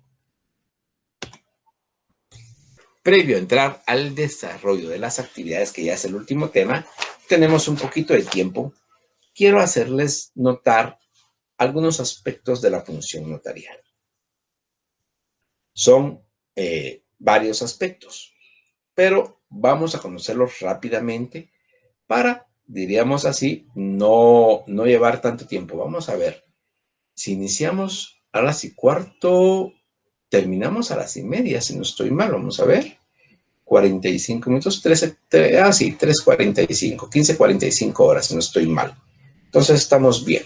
Previo a entrar al desarrollo de las actividades, que ya es el último tema, tenemos un poquito de tiempo. Quiero hacerles notar algunos aspectos de la función notarial. Son varios aspectos, pero vamos a conocerlos rápidamente para, diríamos así, no llevar tanto tiempo. Vamos a ver, si iniciamos a las 1:15, terminamos a las 1:30, si no estoy mal, vamos a ver. 45 minutos, 3:45, 15:45 horas, si no estoy mal. Entonces estamos bien,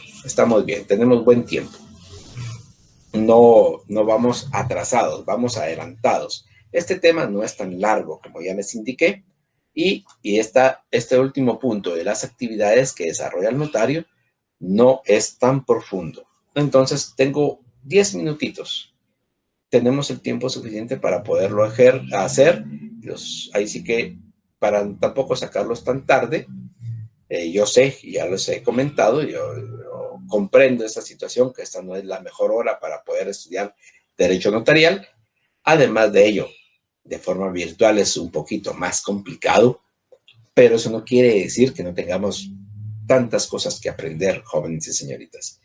tenemos buen tiempo. No vamos atrasados, vamos adelantados. Este tema no es tan largo como ya les indiqué y este último punto de las actividades que desarrolla el notario no es tan profundo. Entonces tengo 10 minutitos. Tenemos el tiempo suficiente para poderlo hacer. Ahí sí que para tampoco sacarlos tan tarde, yo sé, ya les he comentado, yo comprendo esa situación, que esta no es la mejor hora para poder estudiar derecho notarial. Además de ello, de forma virtual es un poquito más complicado, pero eso no quiere decir que no tengamos tantas cosas que aprender, jóvenes y señoritas.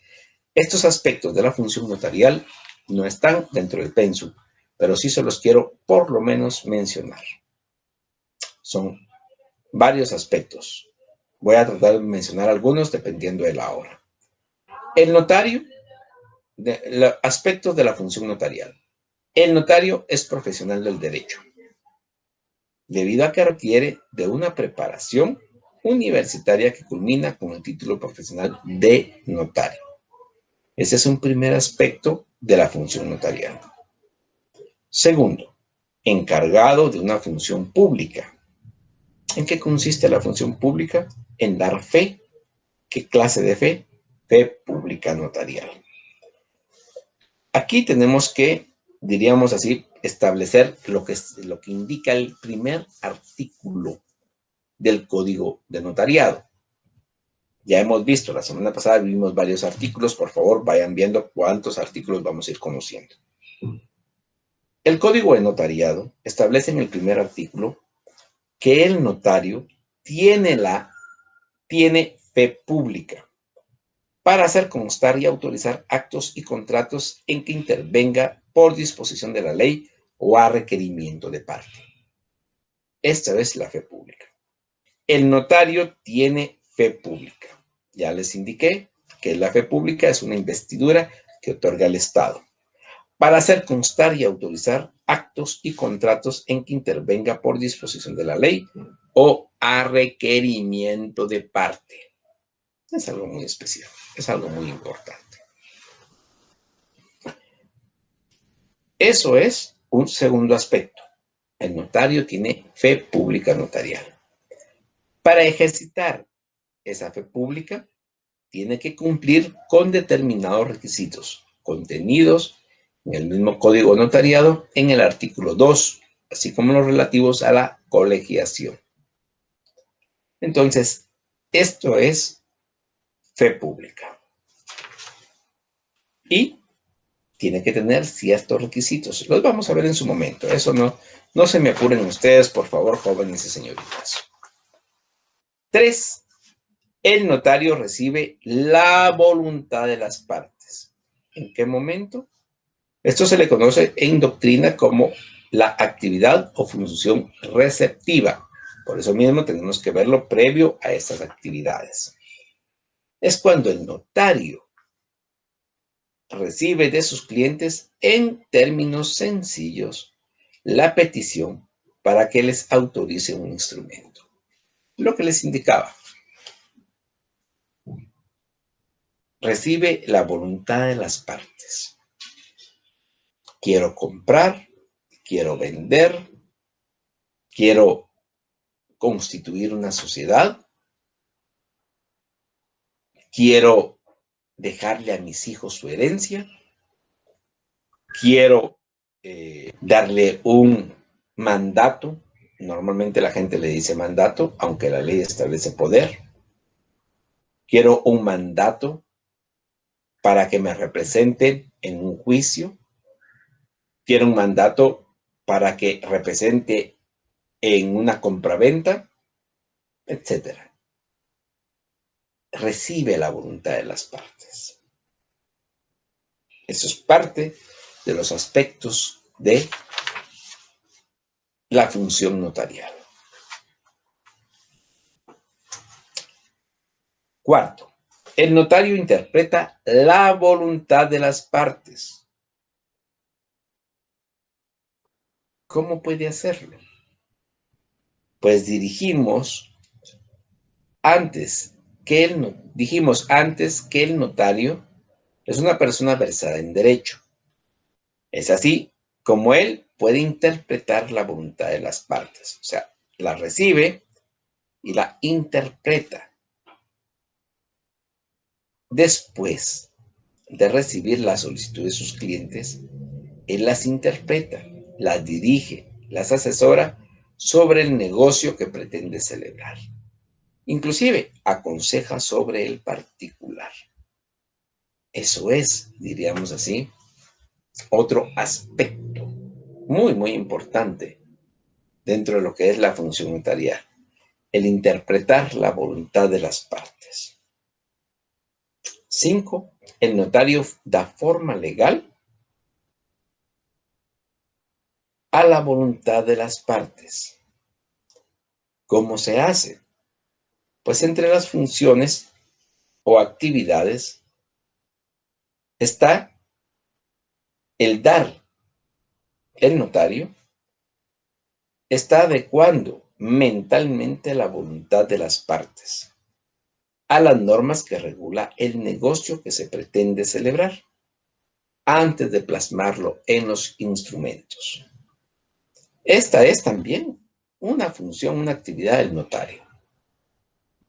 Estos aspectos de la función notarial no están dentro del pensum, pero sí se los quiero por lo menos mencionar. Son varios aspectos. Voy a tratar de mencionar algunos dependiendo de la hora. El notario, aspectos de la función notarial. El notario es profesional del derecho, debido a que requiere de una preparación universitaria que culmina con el título profesional de notario. Ese es un primer aspecto de la función notarial. Segundo, encargado de una función pública. ¿En qué consiste la función pública? En dar fe. ¿Qué clase de fe? Fe pública notarial. Aquí tenemos que, diríamos así, establecer lo que indica el primer artículo del Código de Notariado. Ya hemos visto, la semana pasada vimos varios artículos. Por favor, vayan viendo cuántos artículos vamos a ir conociendo. El Código de Notariado establece en el primer artículo que el notario tiene fe pública. para hacer constar y autorizar actos y contratos en que intervenga por disposición de la ley o a requerimiento de parte. Esta es la fe pública. El notario tiene fe pública. Ya les indiqué que la fe pública es una investidura que otorga el Estado para hacer constar y autorizar actos y contratos en que intervenga por disposición de la ley o a requerimiento de parte. Es algo muy especial, es algo muy importante. Eso es un segundo aspecto. El notario tiene fe pública notarial. Para ejercitar esa fe pública, tiene que cumplir con determinados requisitos contenidos en el mismo Código Notariado en el artículo 2, así como los relativos a la colegiación. Entonces, esto es fe pública. Y tiene que tener ciertos requisitos. Los vamos a ver en su momento. Eso no se me apuren ustedes, por favor, jóvenes y señoritas. 3. El notario recibe la voluntad de las partes. ¿En qué momento? Esto se le conoce en doctrina como la actividad o función receptiva. Por eso mismo tenemos que verlo previo a estas actividades. Es cuando el notario recibe de sus clientes en términos sencillos la petición para que les autorice un instrumento. Lo que les indicaba. Recibe la voluntad de las partes. Quiero comprar, quiero vender, quiero constituir una sociedad, quiero dejarle a mis hijos su herencia, quiero darle un mandato. Normalmente la gente le dice mandato, aunque la ley establece poder. Quiero un mandato para que me represente en un juicio. Quiero un mandato para que represente en una compraventa, etc. Recibe la voluntad de las partes. Eso es parte de los aspectos de la función notarial. Cuarto, el notario interpreta la voluntad de las partes. ¿Cómo puede hacerlo? Pues dijimos antes que el notario es una persona versada en derecho. Es así como él puede interpretar la voluntad de las partes. O sea, la recibe y la interpreta. Después de recibir la solicitud de sus clientes, él las interpreta, las dirige, las asesora sobre el negocio que pretende celebrar. Inclusive aconseja sobre el particular. Eso es, diríamos así, otro aspecto muy, muy importante dentro de lo que es la función notarial, el interpretar la voluntad de las partes. 5. El notario da forma legal a la voluntad de las partes. ¿Cómo se hace? Pues entre las funciones o actividades está el dar. El notario está adecuando mentalmente la voluntad de las partes a las normas que regula el negocio que se pretende celebrar antes de plasmarlo en los instrumentos. Esta es también una función, una actividad del notario.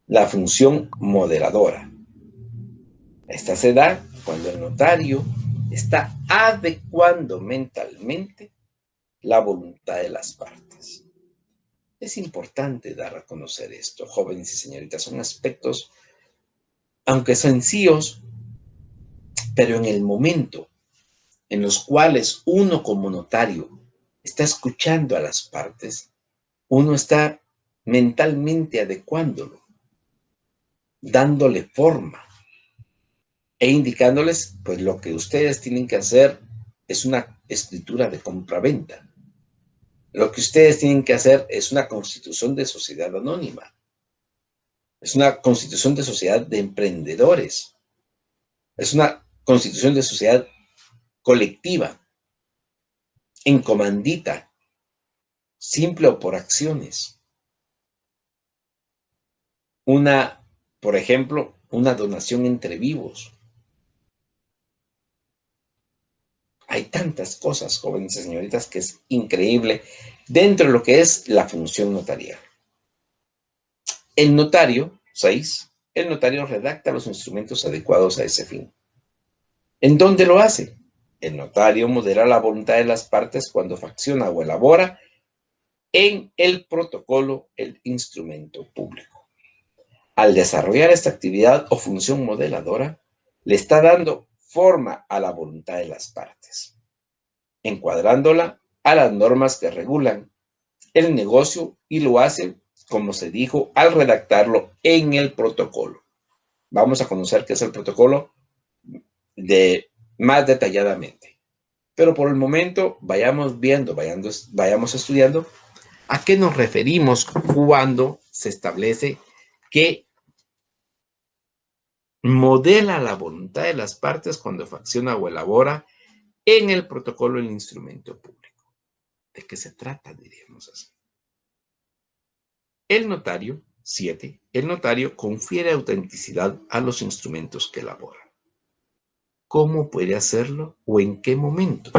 La función moderadora. Esta se da cuando el notario está adecuando mentalmente la voluntad de las partes. Es importante dar a conocer esto, jóvenes y señoritas. Son aspectos, aunque sencillos, pero en el momento en los cuales uno como notario está escuchando a las partes, uno está mentalmente adecuándolo, dándole forma, e indicándoles, pues lo que ustedes tienen que hacer es una escritura de compraventa. Lo que ustedes tienen que hacer es una constitución de sociedad anónima. Es una constitución de sociedad de emprendedores. Es una constitución de sociedad colectiva, en comandita, simple o por acciones. Por ejemplo, una donación entre vivos. Hay tantas cosas, jóvenes y señoritas, que es increíble dentro de lo que es la función notarial. El notario, 6, el notario redacta los instrumentos adecuados a ese fin. ¿En dónde lo hace? El notario modera la voluntad de las partes cuando facciona o elabora en el protocolo el instrumento público. Al desarrollar esta actividad o función modeladora, le está dando forma a la voluntad de las partes, encuadrándola a las normas que regulan el negocio, y lo hace, como se dijo, al redactarlo en el protocolo. Vamos a conocer qué es el protocolo más detalladamente. Pero por el momento vayamos viendo, vayamos estudiando a qué nos referimos cuando se establece que modela la voluntad de las partes cuando facciona o elabora en el protocolo el instrumento público. ¿De qué se trata, diríamos así? El notario, 7, el notario confiere autenticidad a los instrumentos que elabora. ¿Cómo puede hacerlo o en qué momento?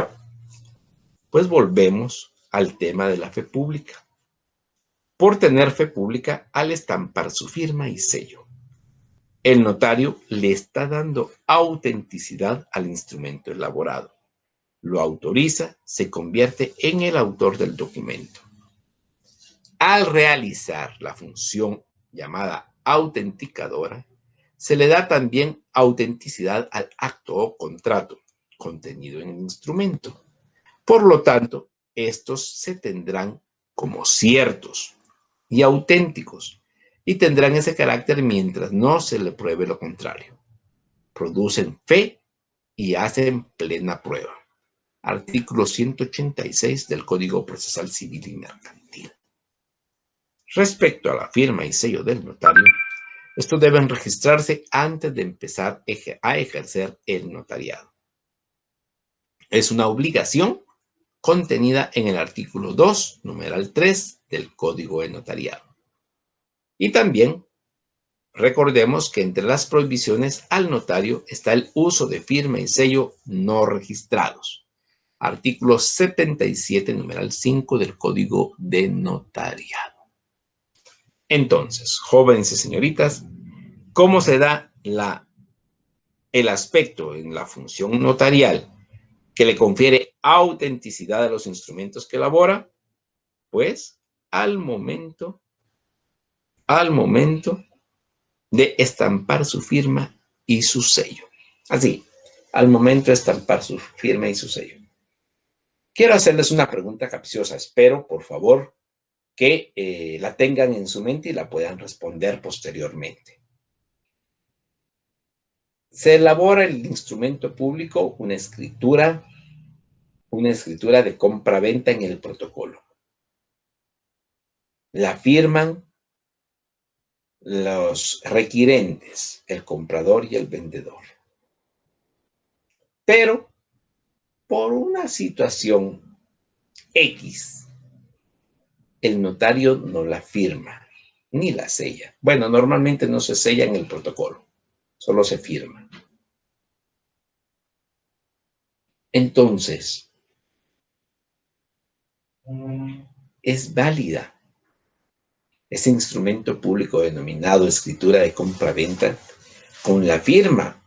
Pues volvemos al tema de la fe pública. Por tener fe pública al estampar su firma y sello, el notario le está dando autenticidad al instrumento elaborado. Lo autoriza, se convierte en el autor del documento. Al realizar la función llamada autenticadora, se le da también autenticidad al acto o contrato contenido en el instrumento. Por lo tanto, estos se tendrán como ciertos y auténticos y tendrán ese carácter mientras no se le pruebe lo contrario. Producen fe y hacen plena prueba. Artículo 186 del Código Procesal Civil y Mercantil. Respecto a la firma y sello del notario, estos deben registrarse antes de empezar a ejercer el notariado. Es una obligación contenida en el artículo 2, numeral 3 del Código de Notariado. Y también recordemos que entre las prohibiciones al notario está el uso de firma y sello no registrados. Artículo 77, numeral 5 del Código de Notariado. Entonces, jóvenes y señoritas, ¿cómo se da el aspecto en la función notarial que le confiere autenticidad a los instrumentos que elabora? Pues al momento de estampar su firma y su sello. Así, al momento de estampar su firma y su sello. Quiero hacerles una pregunta capciosa. Espero, por favor, que la tengan en su mente y la puedan responder posteriormente. Se elabora el instrumento público, una escritura de compra-venta en el protocolo. La firman los requirentes, el comprador y el vendedor. Pero por una situación X, el notario no la firma ni la sella. Bueno, normalmente no se sella en el protocolo, solo se firma. Entonces, es válida ese instrumento público denominado escritura de compra-venta con la firma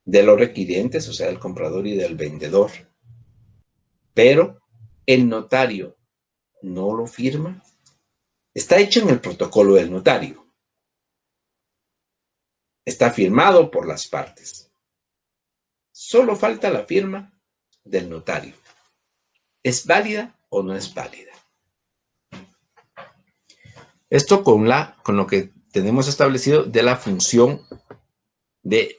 de los requirentes, o sea, del comprador y del vendedor. Pero el notario no lo firma. Está hecho en el protocolo del notario. Está firmado por las partes. Solo falta la firma del notario. ¿Es válida o no es válida? Esto con lo que tenemos establecido de la función de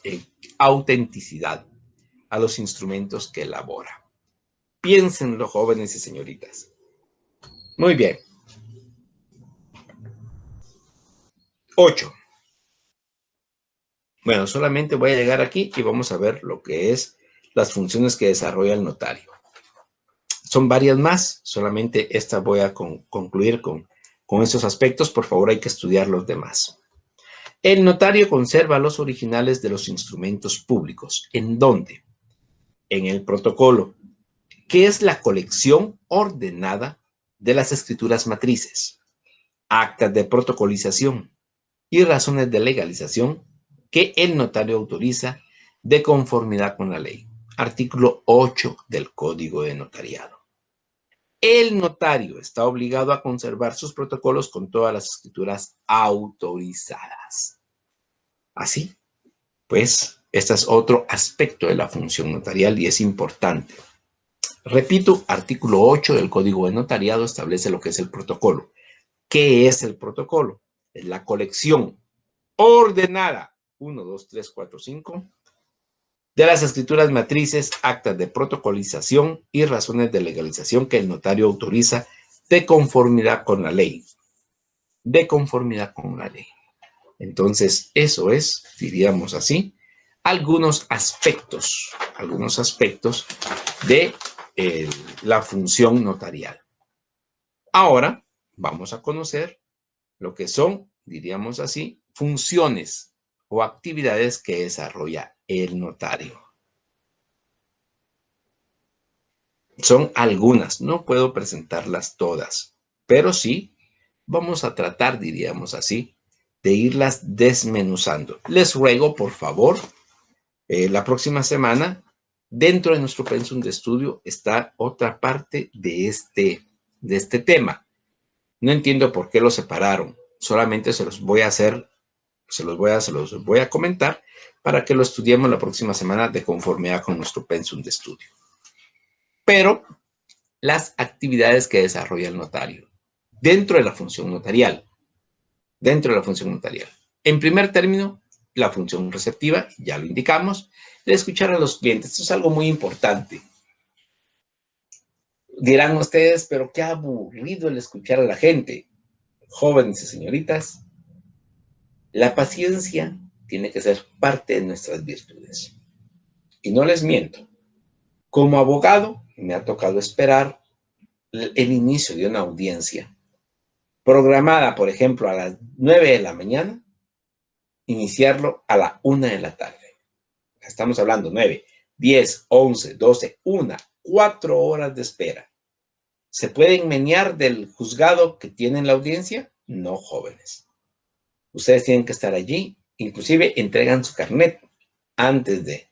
autenticidad a los instrumentos que elabora. Piénsenlo, jóvenes y señoritas. Muy bien. 8. Bueno, solamente voy a llegar aquí y vamos a ver lo que es las funciones que desarrolla el notario. Son varias más, solamente esta voy a concluir con estos aspectos. Por favor, hay que estudiar los demás. El notario conserva los originales de los instrumentos públicos. ¿En dónde? En el protocolo, que es la colección ordenada de las escrituras matrices, actas de protocolización y razones de legalización que el notario autoriza de conformidad con la ley. Artículo 8 del Código de Notariado. El notario está obligado a conservar sus protocolos con todas las escrituras autorizadas. Así, pues, este es otro aspecto de la función notarial y es importante. Repito, artículo 8 del Código de Notariado establece lo que es el protocolo. ¿Qué es el protocolo? Es la colección ordenada 1, 2, 3, 4, 5 de las escrituras matrices, actas de protocolización y razones de legalización que el notario autoriza de conformidad con la ley. De conformidad con la ley. Entonces, eso es, diríamos así, algunos aspectos de la función notarial. Ahora vamos a conocer lo que son, diríamos así, funciones o actividades que desarrolla el notario. Son algunas, no puedo presentarlas todas, pero sí vamos a tratar, diríamos así, de irlas desmenuzando. Les ruego, por favor, la próxima semana, dentro de nuestro pensum de estudio, está otra parte de este tema. No entiendo por qué lo separaron. Solamente se los voy a comentar para que lo estudiemos la próxima semana de conformidad con nuestro pensum de estudio. Pero las actividades que desarrolla el notario dentro de la función notarial. En primer término, la función receptiva, ya lo indicamos, de escuchar a los clientes. Esto es algo muy importante. Dirán ustedes, pero qué aburrido el escuchar a la gente. Jóvenes y señoritas, la paciencia tiene que ser parte de nuestras virtudes. Y no les miento, como abogado me ha tocado esperar el inicio de una audiencia programada, por ejemplo, a las 9 de la mañana, iniciarlo a la 1 de la tarde. Estamos hablando 9, 10, 11, 12, 1, 4 horas de espera. ¿Se pueden menear del juzgado que tienen la audiencia? No, jóvenes. Ustedes tienen que estar allí, inclusive entregan su carnet antes de,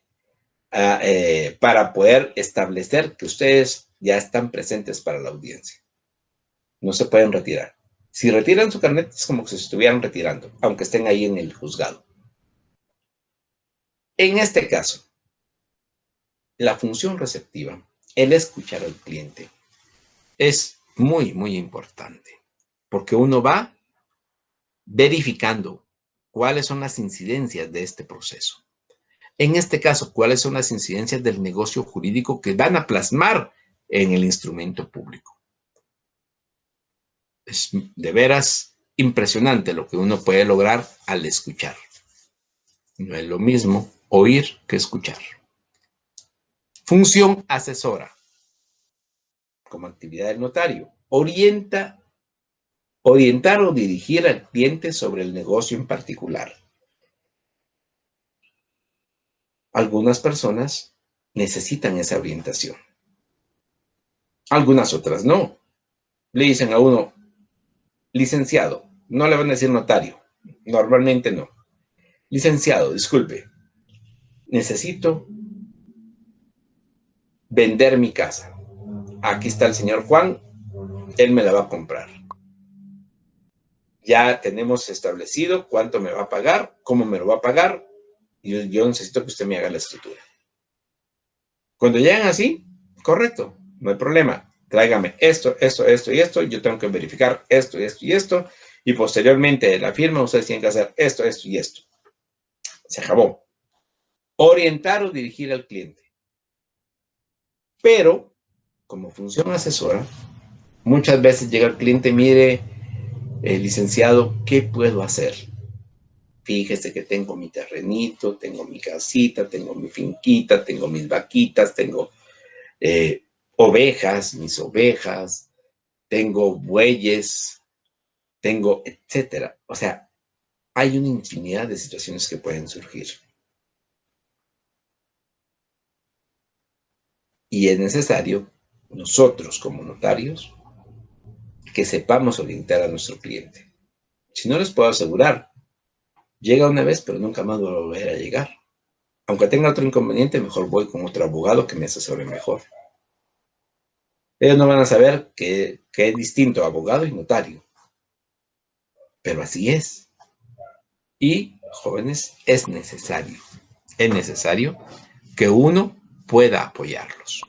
para poder establecer que ustedes ya están presentes para la audiencia. No se pueden retirar. Si retiran su carnet es como que se estuvieran retirando, aunque estén ahí en el juzgado. En este caso, la función receptiva, el escuchar al cliente, es muy, muy importante, porque uno va verificando cuáles son las incidencias de este proceso. En este caso, cuáles son las incidencias del negocio jurídico que van a plasmar en el instrumento público. Es de veras impresionante lo que uno puede lograr al escuchar. No es lo mismo oír que escuchar. Función asesora. Como actividad del notario, orientar o dirigir al cliente sobre el negocio en particular. Algunas personas necesitan esa orientación. Algunas otras no. Le dicen a uno, licenciado, no le van a decir notario, normalmente no. Licenciado, disculpe, necesito vender mi casa. Aquí está el señor Juan, él me la va a comprar. Ya tenemos establecido cuánto me va a pagar, cómo me lo va a pagar, y yo necesito que usted me haga la escritura. Cuando llegan así, correcto, no hay problema. Tráigame esto y esto. Yo tengo que verificar esto y esto. Y posteriormente de la firma, ustedes tienen que hacer esto y esto. Se acabó. orientar o dirigir al cliente. Pero, como función asesora, muchas veces llega el cliente, mire, licenciado, ¿qué puedo hacer? Fíjese que tengo mi terrenito, tengo mi casita, tengo mi finquita, tengo mis vaquitas, tengo ovejas, mis ovejas, tengo bueyes, tengo, etcétera. O sea, hay una infinidad de situaciones que pueden surgir. Y es necesario, nosotros como notarios, que sepamos orientar a nuestro cliente. Si no les puedo asegurar, llega una vez, pero nunca más va a volver a llegar. Aunque tenga otro inconveniente, mejor voy con otro abogado que me asesore mejor. Ellos no van a saber que es distinto abogado y notario. Pero así es. Y, jóvenes, es necesario que uno pueda apoyarlos.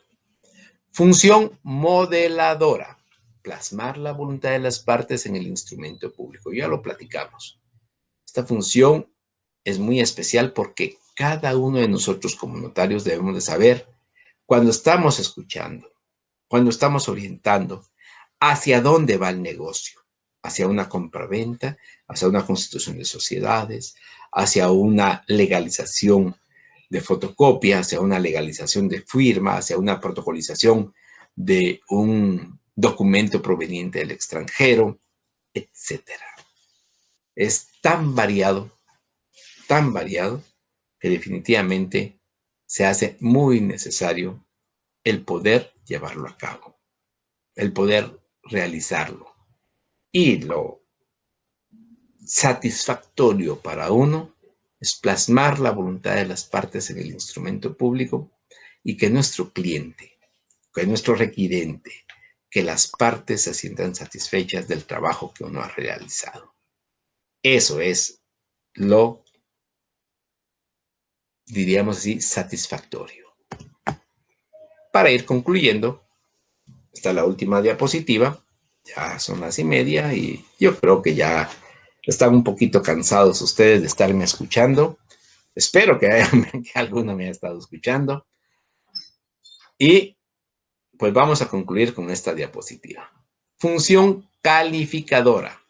Función modeladora. Plasmar la voluntad de las partes en el instrumento público. Ya lo platicamos. Esta función es muy especial porque cada uno de nosotros como notarios debemos de saber cuando estamos escuchando, cuando estamos orientando, hacia dónde va el negocio, hacia una compraventa, hacia una constitución de sociedades, hacia una legalización de fotocopia, hacia una legalización de firma, hacia una protocolización de un documento proveniente del extranjero, etcétera. Es tan variado, que definitivamente se hace muy necesario el poder llevarlo a cabo, el poder realizarlo. Y lo satisfactorio para uno es plasmar la voluntad de las partes en el instrumento público y que nuestro cliente, que nuestro requirente, que las partes se sientan satisfechas del trabajo que uno ha realizado. Eso es lo, diríamos así, satisfactorio. Para ir concluyendo, está la última diapositiva. Ya son las 1:30 y yo creo que ya están un poquito cansados ustedes de estarme escuchando. Espero que alguno me haya estado escuchando. Y pues vamos a concluir con esta diapositiva. Función calificadora.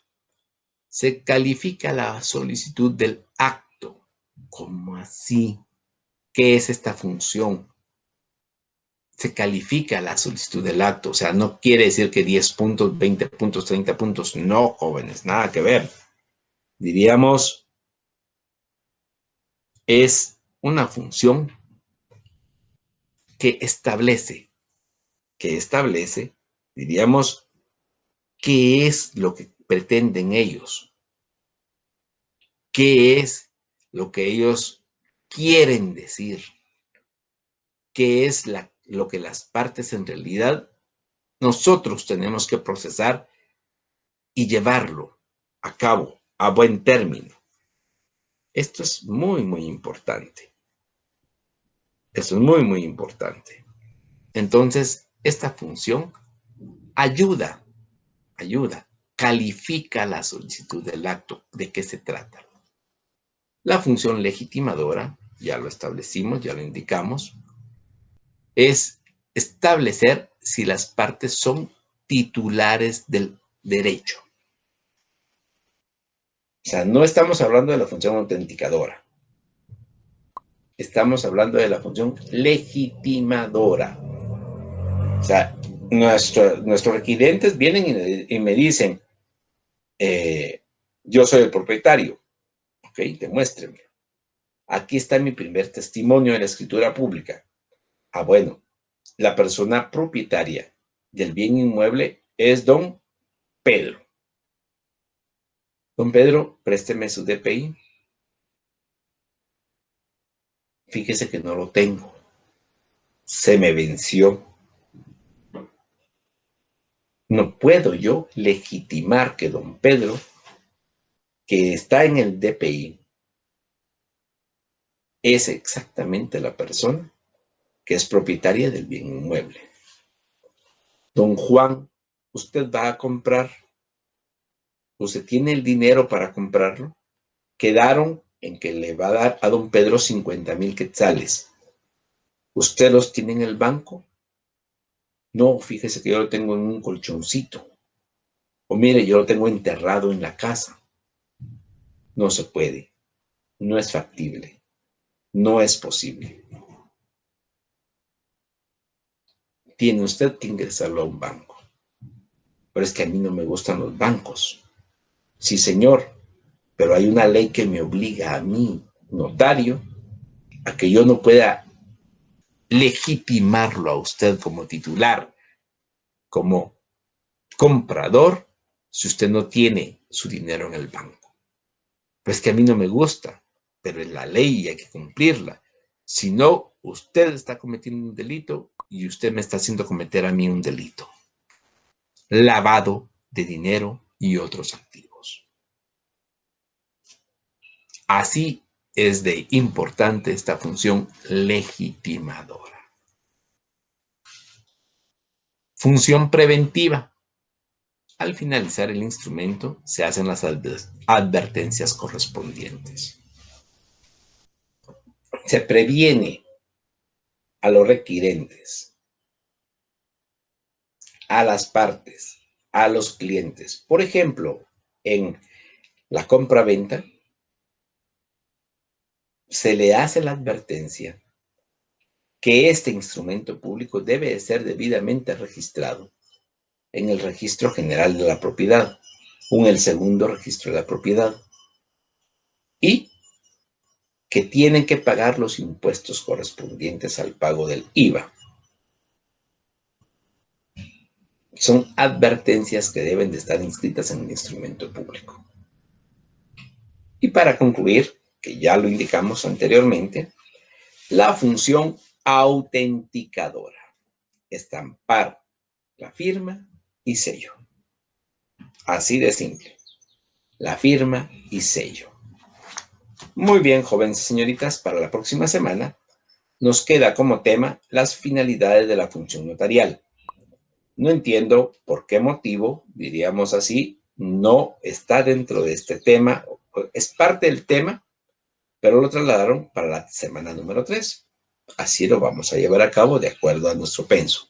Se califica la solicitud del acto. ¿Cómo así? ¿Qué es esta función? Se califica la solicitud del acto. O sea, no quiere decir que 10 puntos, 20 puntos, 30 puntos. No, jóvenes, nada que ver. Diríamos, es una función que establece, diríamos, qué es lo que pretenden ellos, qué es lo que ellos quieren decir, qué es lo que las partes en realidad nosotros tenemos que procesar y llevarlo a cabo a buen término. Esto es muy, muy importante. Esto es muy, muy importante. Entonces, esta función ayuda, califica la solicitud del acto. ¿De qué se trata? La función legitimadora, ya lo establecimos, ya lo indicamos, es establecer si las partes son titulares del derecho. O sea, no estamos hablando de la función autenticadora. Estamos hablando de la función legitimadora. O sea, nuestros requirentes vienen y me dicen, yo soy el propietario, ¿ok? Demuéstreme. Aquí está mi primer testimonio en la escritura pública. Ah, bueno, la persona propietaria del bien inmueble es don Pedro. Don Pedro, présteme su DPI. Fíjese que no lo tengo. Se me venció. No puedo yo legitimar que don Pedro, que está en el DPI, es exactamente la persona que es propietaria del bien inmueble. Don Juan, usted va a comprar, usted tiene el dinero para comprarlo. Quedaron en que le va a dar a don Pedro 50,000 quetzales. ¿Usted los tiene en el banco? No, fíjese que yo lo tengo en un colchoncito. O mire, yo lo tengo enterrado en la casa. No se puede. No es factible. No es posible. Tiene usted que ingresarlo a un banco. Pero es que a mí no me gustan los bancos. Sí, señor, pero hay una ley que me obliga a mí, notario, a que yo no pueda legitimarlo a usted como titular, como comprador, si usted no tiene su dinero en el banco. Pues que a mí no me gusta, pero es la ley y hay que cumplirla. Si no, usted está cometiendo un delito y usted me está haciendo cometer a mí un delito. Lavado de dinero y otros activos. Así es de importante esta función legitimadora. Función preventiva. Al finalizar el instrumento, se hacen las advertencias correspondientes. Se previene a los requirentes, a las partes, a los clientes. Por ejemplo, en la compra-venta, se le hace la advertencia que este instrumento público debe de ser debidamente registrado en el Registro General de la Propiedad o en el segundo registro de la propiedad y que tienen que pagar los impuestos correspondientes al pago del IVA. Son advertencias que deben de estar inscritas en el instrumento público. Y para concluir, que ya lo indicamos anteriormente, la función autenticadora. Estampar la firma y sello. Así de simple. La firma y sello. Muy bien, jóvenes y señoritas, para la próxima semana nos queda como tema las finalidades de la función notarial. No entiendo por qué motivo, diríamos así, no está dentro de este tema, es parte del tema, pero lo trasladaron para la semana número 3. Así lo vamos a llevar a cabo de acuerdo a nuestro penso.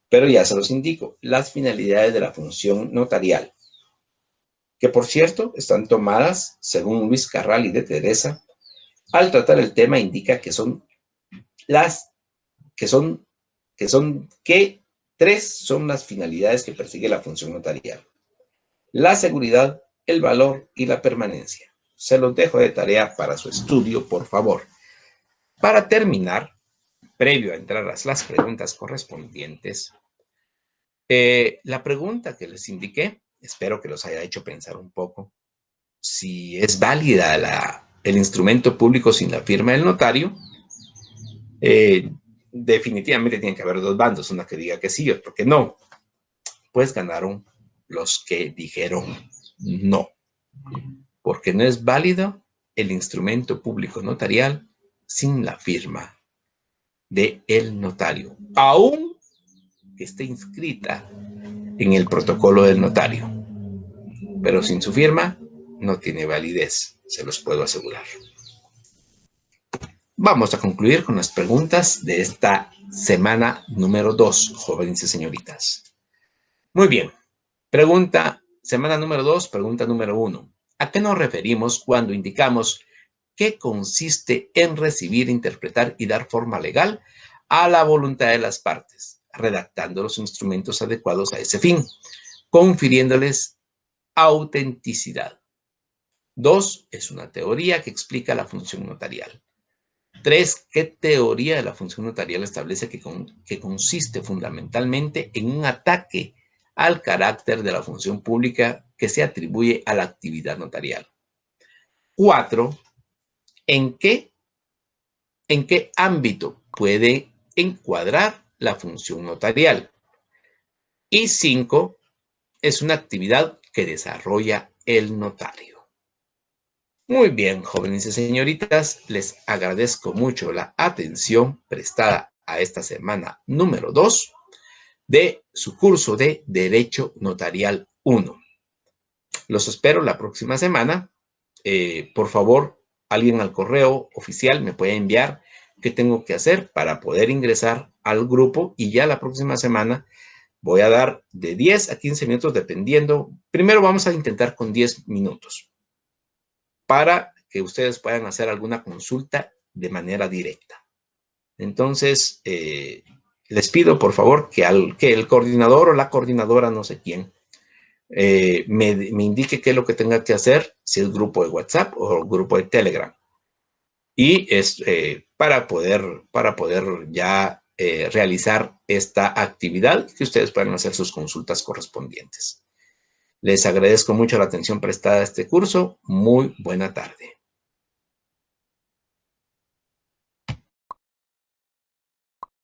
Pero ya se los indico, las finalidades de la función notarial, que por cierto están tomadas, según Luis Carral y de Teresa, al tratar el tema indica que tres son las finalidades que persigue la función notarial: la seguridad, el valor y la permanencia. Se los dejo de tarea para su estudio, por favor. Para terminar, previo a entrar a las preguntas correspondientes, la pregunta que les indiqué, espero que los haya hecho pensar un poco, si es válida el instrumento público sin la firma del notario. Definitivamente tiene que haber dos bandos, una que diga que sí y otro que no. Pues ganaron los que dijeron no, porque no es válido el instrumento público notarial sin la firma del notario, aún que esté inscrita en el protocolo del notario, pero sin su firma no tiene validez, se los puedo asegurar. Vamos a concluir con las preguntas de esta semana número 2, jóvenes y señoritas. Muy bien. Semana número 2, pregunta número 1. ¿A qué nos referimos cuando indicamos que consiste en recibir, interpretar y dar forma legal a la voluntad de las partes, redactando los instrumentos adecuados a ese fin, confiriéndoles autenticidad? 2. Es una teoría que explica la función notarial. 3. ¿Qué teoría de la función notarial establece que consiste fundamentalmente en un ataque al carácter de la función pública que se atribuye a la actividad notarial? 4. ¿En qué ámbito puede encuadrar la función notarial? Y 5. Es una actividad que desarrolla el notario. Muy bien, jóvenes y señoritas, les agradezco mucho la atención prestada a esta semana número 2 de su curso de Derecho Notarial 1. Los espero la próxima semana. Por favor, alguien al correo oficial me puede enviar qué tengo que hacer para poder ingresar al grupo, y ya la próxima semana voy a dar de 10 a 15 minutos dependiendo. Primero vamos a intentar con 10 minutos para que ustedes puedan hacer alguna consulta de manera directa. Entonces, les pido por favor que el coordinador o la coordinadora, no sé quién, me indique qué es lo que tenga que hacer, si es grupo de WhatsApp o grupo de Telegram. Y es para poder ya realizar esta actividad, que ustedes puedan hacer sus consultas correspondientes. Les agradezco mucho la atención prestada a este curso. Muy buena tarde.